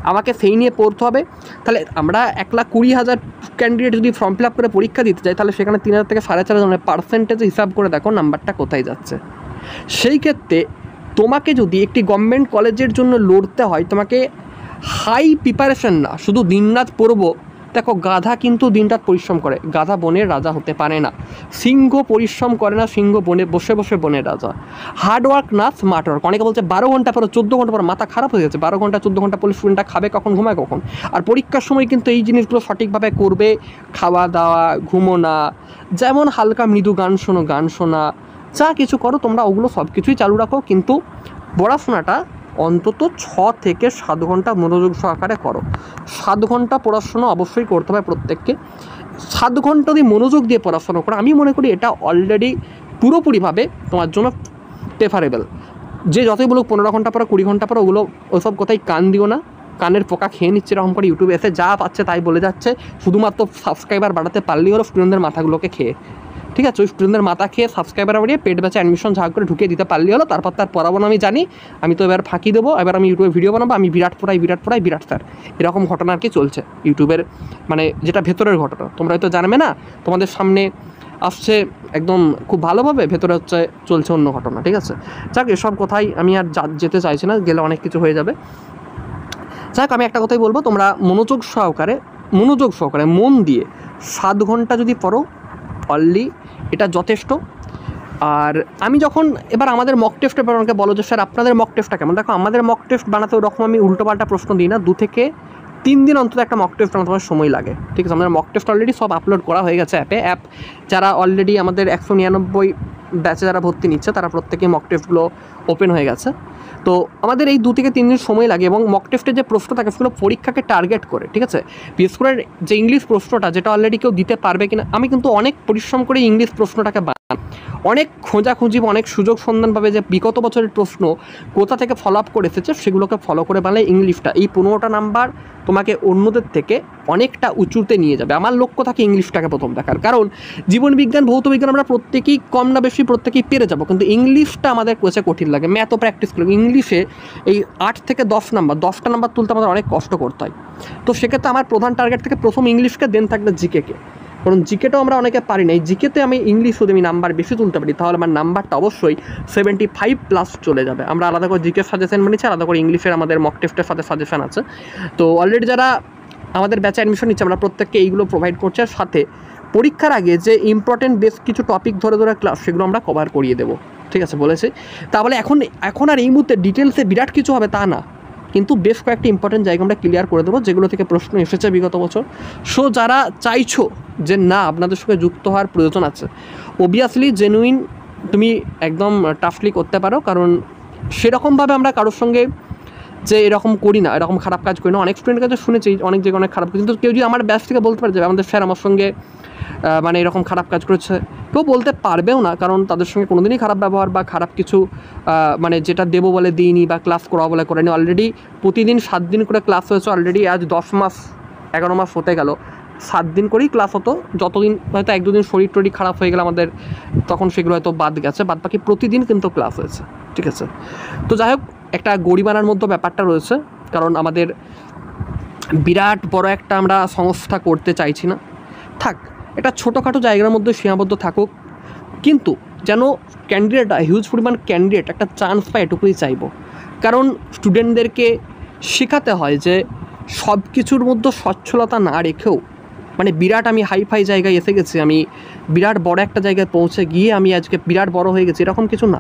আমাকে সেই নিয়ে পড়তে হবে। তাহলে আমরা 1,20,000 ক্যান্ডিডেট যদি ফর্ম ফিল আপ করে পরীক্ষা দিতে চাই, তাহলে সেখানে 3,000 থেকে 4,500 পার্সেন্টেজ হিসাব করে দেখো নাম্বারটা কোথায় যাচ্ছে। সেই ক্ষেত্রে তোমাকে যদি একটি গভর্নমেন্ট কলেজের জন্য লড়তে হয়, তোমাকে হাই প্রিপারেশন না, শুধু দিনরাত পড়বো। দেখো, গাধা কিন্তু দিনরাত পরিশ্রম করে, গাধা বনের রাজা হতে পারে না। সিংহ পরিশ্রম করে না, সিংহ বনে বসে বসে বনের রাজা। হার্ডওয়ার্ক না, স্মার্ট ওয়ার্ক। অনেকে বলছে 12 ঘন্টা পরে 14 ঘন্টা পর মাথা খারাপ হয়ে যাচ্ছে। 12 ঘন্টা 14 ঘন্টা পরে স্টুডেন্টটা খাবে কখন, ঘুমায় কখন? আর পরীক্ষার সময় কিন্তু এই জিনিসগুলো সঠিকভাবে করবে। খাওয়া দাওয়া, ঘুমো না, যেমন হালকা মৃদু গান শোনা, যা কিছু করো তোমরা ওগুলো সব কিছুই চালু রাখো, কিন্তু পড়াশোনাটা অন্তত 6 থেকে 7 ঘন্টা মনোযোগ সহকারে করো। 7 ঘন্টা পড়াশোনা অবশ্যই করতে হবে প্রত্যেককে। 7 ঘন্টা যদি মনোযোগ দিয়ে পড়াশোনা করো, আমি মনে করি এটা অলরেডি পুরোপুরিভাবে তোমার জন্য প্রেফারেবল। যে যতই বলুক 15 ঘন্টা পরে 20 ঘন্টা পরে, ওগুলো ওসব কথাই কান দিও না। কানের পোকা খেয়ে নিচ্ছে এরকম করে ইউটিউবে এসে যা পাচ্ছে তাই বলে যাচ্ছে, শুধুমাত্র সাবস্ক্রাইবার বাড়াতে পারলেই হলো স্টুডেন্টদের মাথাগুলোকে খেয়ে। ঠিক আছে, ওই স্টুডেন্টদের মাথা খেয়ে সাবস্ক্রাইবার বাড়িয়ে পেড ব্যাচে অ্যাডমিশন ঝাড় করে ঢুকিয়ে দিতে পারলেই হলো। তারপর তার পড়াবো না আমি জানি, আমি তো এবার ফাঁকি দেবো, এবার আমি ইউটিউবে ভিডিও বানাবো, আমি বিরাট পড়াই বিরাট স্যার, এরকম ঘটনা আর কি চলছে ইউটিউবের, মানে যেটা ভেতরের ঘটনা তোমরা হয়তো জানবে না, তোমাদের সামনে আসছে একদম খুব ভালোভাবে, ভেতরে হচ্ছে চলছে অন্য ঘটনা। ঠিক আছে, যাক এসব কথাই আমি আর যেতে চাইছি না, গেলে অনেক কিছু হয়ে যাবে। যাক আমি একটা কথাই বলবো, তোমরা মনোযোগ সহকারে মন দিয়ে 7 ঘন্টা যদি পড়ো অনলি, এটা যথেষ্ট। আর আমি যখন এবার আমাদের মক টেস্টের পর আমাকে বলো যে স্যার আপনাদের মক টেস্টটা কেমন, দেখো আমাদের মক টেস্ট বানাতে ওরকম আমি উল্টোপাল্টা প্রশ্ন দিই না, 2 থেকে 3 দিন অন্তত একটা মক টেস্ট বানাতে আমার সময় লাগে। ঠিক আছে, আমাদের মক টেস্ট অলরেডি সব আপলোড করা হয়ে গেছে অ্যাপ যারা অলরেডি আমাদের 199 ব্যাচে যারা ভর্তি নিচ্ছে তারা প্রত্যেকেই মক টেস্টগুলো ওপেন হয়ে গেছে। তো আমাদের এই 2 থেকে 3 দিন সময় লাগে, এবং মক টেস্টের যে প্রশ্ন থাকে সেগুলো পরীক্ষাকে টার্গেট করে। ঠিক আছে, বিশেষ করে যে ইংলিশ প্রশ্নটা, যেটা অলরেডি কেউ দিতে পারবে কিনা, আমি কিন্তু অনেক পরিশ্রম করে ইংলিশ প্রশ্নটাকে অনেক খোঁজাখুঁজি অনেক সুযোগ সন্ধান পাবে যে বিগত বছরের প্রশ্ন কোথা থেকে ফলো আপ করে এসেছে, সেগুলোকে ফলো করে বানালে ইংলিশটা এই 15টা নাম্বার তোমাকে অন্যদের থেকে অনেকটা উঁচুতে নিয়ে যাবে। আমার লক্ষ্য থাকে ইংলিশটাকে প্রথম দেখার, কারণ জীবনবিজ্ঞান ভৌতবিজ্ঞান আমরা প্রত্যেকেই কম না বেশি প্রত্যেকেই পেরে যাবো, কিন্তু ইংলিশটা আমাদের কোচে কঠিন লাগে। ম্যাথও প্র্যাকটিস করি, ইংলিশে এই 8 থেকে 10টা নাম্বার তুলতে আমাদের অনেক কষ্ট করতে হয়। তো সেক্ষেত্রে আমার প্রধান টার্গেট থেকে প্রথম ইংলিশকে, দেন থাকবে জিকেকে, কারণ জিকেটাও আমরা অনেকে পারি না। এই জিকেতে আমি ইংলিশ যদি আমি নাম্বার বেশি তুলতে পারি তাহলে আমার নাম্বারটা অবশ্যই 75+ চলে যাবে। আমরা আলাদা করে জিকের সাজেশন বানিয়েছি, আলাদা করে ইংলিশের আমাদের মক টেস্টের সাথে সাজেশন আছে। তো অলরেডি যারা আমাদের ব্যাচে অ্যাডমিশন নিচ্ছে আমরা প্রত্যেককে এইগুলো প্রোভাইড করছি, আর সাথে পরীক্ষার আগে যে ইম্পর্টেন্ট বেশ কিছু টপিক ধরে ক্লাস সেগুলো আমরা কভার করিয়ে দেবো। ঠিক আছে বলেছি, তাহলে এখন আর এই মুহূর্তে ডিটেলসে বিরাট কিছু হবে তা না, কিন্তু বেশ কয়েকটি ইম্পর্টেন্ট জায়গা আমরা ক্লিয়ার করে দেবো যেগুলো থেকে প্রশ্ন এসেছে বিগত বছর। সো যারা চাইছো যে না আপনাদের সঙ্গে যুক্ত হওয়ার প্রয়োজন আছে, অবভিয়াসলি জেনুইন তুমি একদম টাফলি করতে পারো, কারণ সেরকমভাবে আমরা কারোর সঙ্গে যে এরকম করি না, এরকম খারাপ কাজ করি না। অনেক স্টুডেন্টের কাছে শুনেছি অনেক জায়গায় অনেক খারাপ, কিন্তু কেউ যদি আমার ব্যাচ থেকে বলতে পারে যে আমাদের স্যার আমার সঙ্গে মানে এরকম খারাপ কাজ করেছে, কেউ বলতে পারবেও না, কারণ তাদের সঙ্গে কোনোদিনই খারাপ ব্যবহার বা খারাপ কিছু মানে যেটা দেবো বলে দিইনি বা ক্লাস করা বলে করেনি। অলরেডি প্রতিদিন 7 দিন করে ক্লাস হয়েছে, অলরেডি আজ 10 মাস 11 মাস হতে গেল, 7 দিন করেই ক্লাস হতো। যতদিন হয়তো 1-2 দিন শরীর টরীর খারাপ হয়ে গেলে আমাদের, তখন সেগুলো হয়তো বাদ গেছে, বাদ বাকি প্রতিদিন কিন্তু ক্লাস হয়েছে। ঠিক আছে, তো যাই হোক একটা গরিমানার মধ্যে ব্যাপারটা রয়েছে, কারণ আমাদের বিরাট বড় একটা আমরা সংস্থা করতে চাইছি না, থাক এটা ছোটোখাটো জায়গার মধ্যে সীমাবদ্ধ থাকুক, কিন্তু যেন ক্যান্ডিডেট হিউজ পরিমাণ ক্যান্ডিডেট একটা চান্স পায় এটুকুই চাইবো। কারণ স্টুডেন্টদেরকে শেখাতে হয় যে সব কিছুর মধ্যে সচ্ছলতা না রেখেও, মানে বিরাট আমি হাইফাই জায়গায় এসে গেছি, আমি বিরাট বড় একটা জায়গায় পৌঁছে গিয়ে আমি আজকে বিরাট বড় হয়ে গেছি, এরকম কিছু না।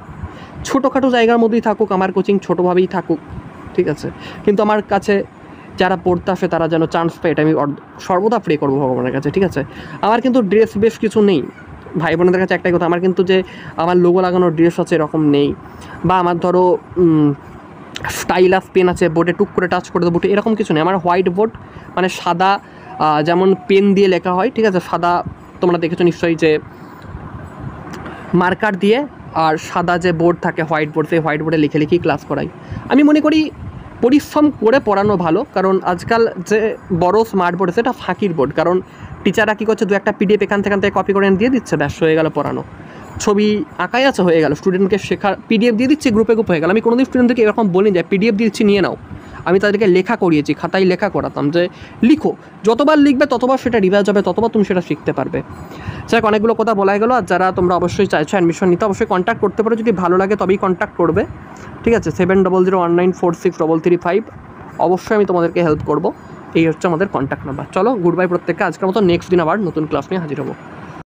ছোটোখাটো জায়গার মধ্যেই থাকুক, আমার কোচিং ছোটোভাবেই থাকুক, ঠিক আছে, কিন্তু আমার কাছে যারা পড়তে আসে তারা যেন চান্স পায়, এটা আমি সর্বদা প্রে করবো ভগবানের কাছে। ঠিক আছে, আমার কিন্তু ড্রেস বেশ কিছু নেই ভাই বোনদের কাছে, একটাই কথা, আমার কিন্তু যে আমার লোগো লাগানোর ড্রেস আছে এরকম নেই, বা আমার ধরো স্টাইলাস পেন আছে বোর্ডে টুক করে টাচ করে দেবো এরকম কিছু নেই। আমার হোয়াইট বোর্ড মানে সাদা, যেমন পেন দিয়ে লেখা হয়, ঠিক আছে, সাদা তোমরা দেখেছো নিশ্চয়ই যে মার্কার দিয়ে, আর সাদা যে বোর্ড থাকে হোয়াইট বোর্ড, সেই হোয়াইট বোর্ডে লিখে লিখেই ক্লাস করাই। আমি মনে করি পরিশ্রম করে পড়ানো ভালো, কারণ আজকাল যে বড় স্মার্ট বোর্ড সেটা ফাঁকির বোর্ড, কারণ টিচাররা কী করছে, 2-1 PDF এখান থেকে কপি করে দিয়ে দিচ্ছে, ব্যাস হয়ে গেল পড়ানো। ছবি আঁকাই আছে হয়ে গেল, স্টুডেন্টকে শেখার PDF দিয়ে দিচ্ছি, গ্রুপে হয়ে গেল। আমি কোনোদিন স্টুডেন্টদেরকে এরকম বলি যে PDF দিচ্ছি নিয়ে নাও, আমি তাদেরকে লেখা করিয়েছি, খাতায় লেখা করাতাম যে লিখো, যতবার লিখবে ততবার সেটা রিভাইজ হবে, ততবার তুমি সেটা শিখতে পারবে। যাক অনেকগুলো কথা বলা গেলো। আর যারা তোমরা অবশ্যই চাইছো অ্যাডমিশন নিতে, অবশ্যই কন্ট্যাক্ট করতে পারো, যদি ভালো লাগে তবেই কন্ট্যাক্ট করবে। ঠিক আছে, 700194633335, অবশ্যই আমি তোমাদেরকে হেল্প করবো। এই হচ্ছে আমাদের কন্ট্যাক্ট নাম্বার। চলো গুড বাই প্রত্যেককে, আজকের মতো নেক্সট দিন আবার নতুন ক্লাস নিয়ে হাজির হবো।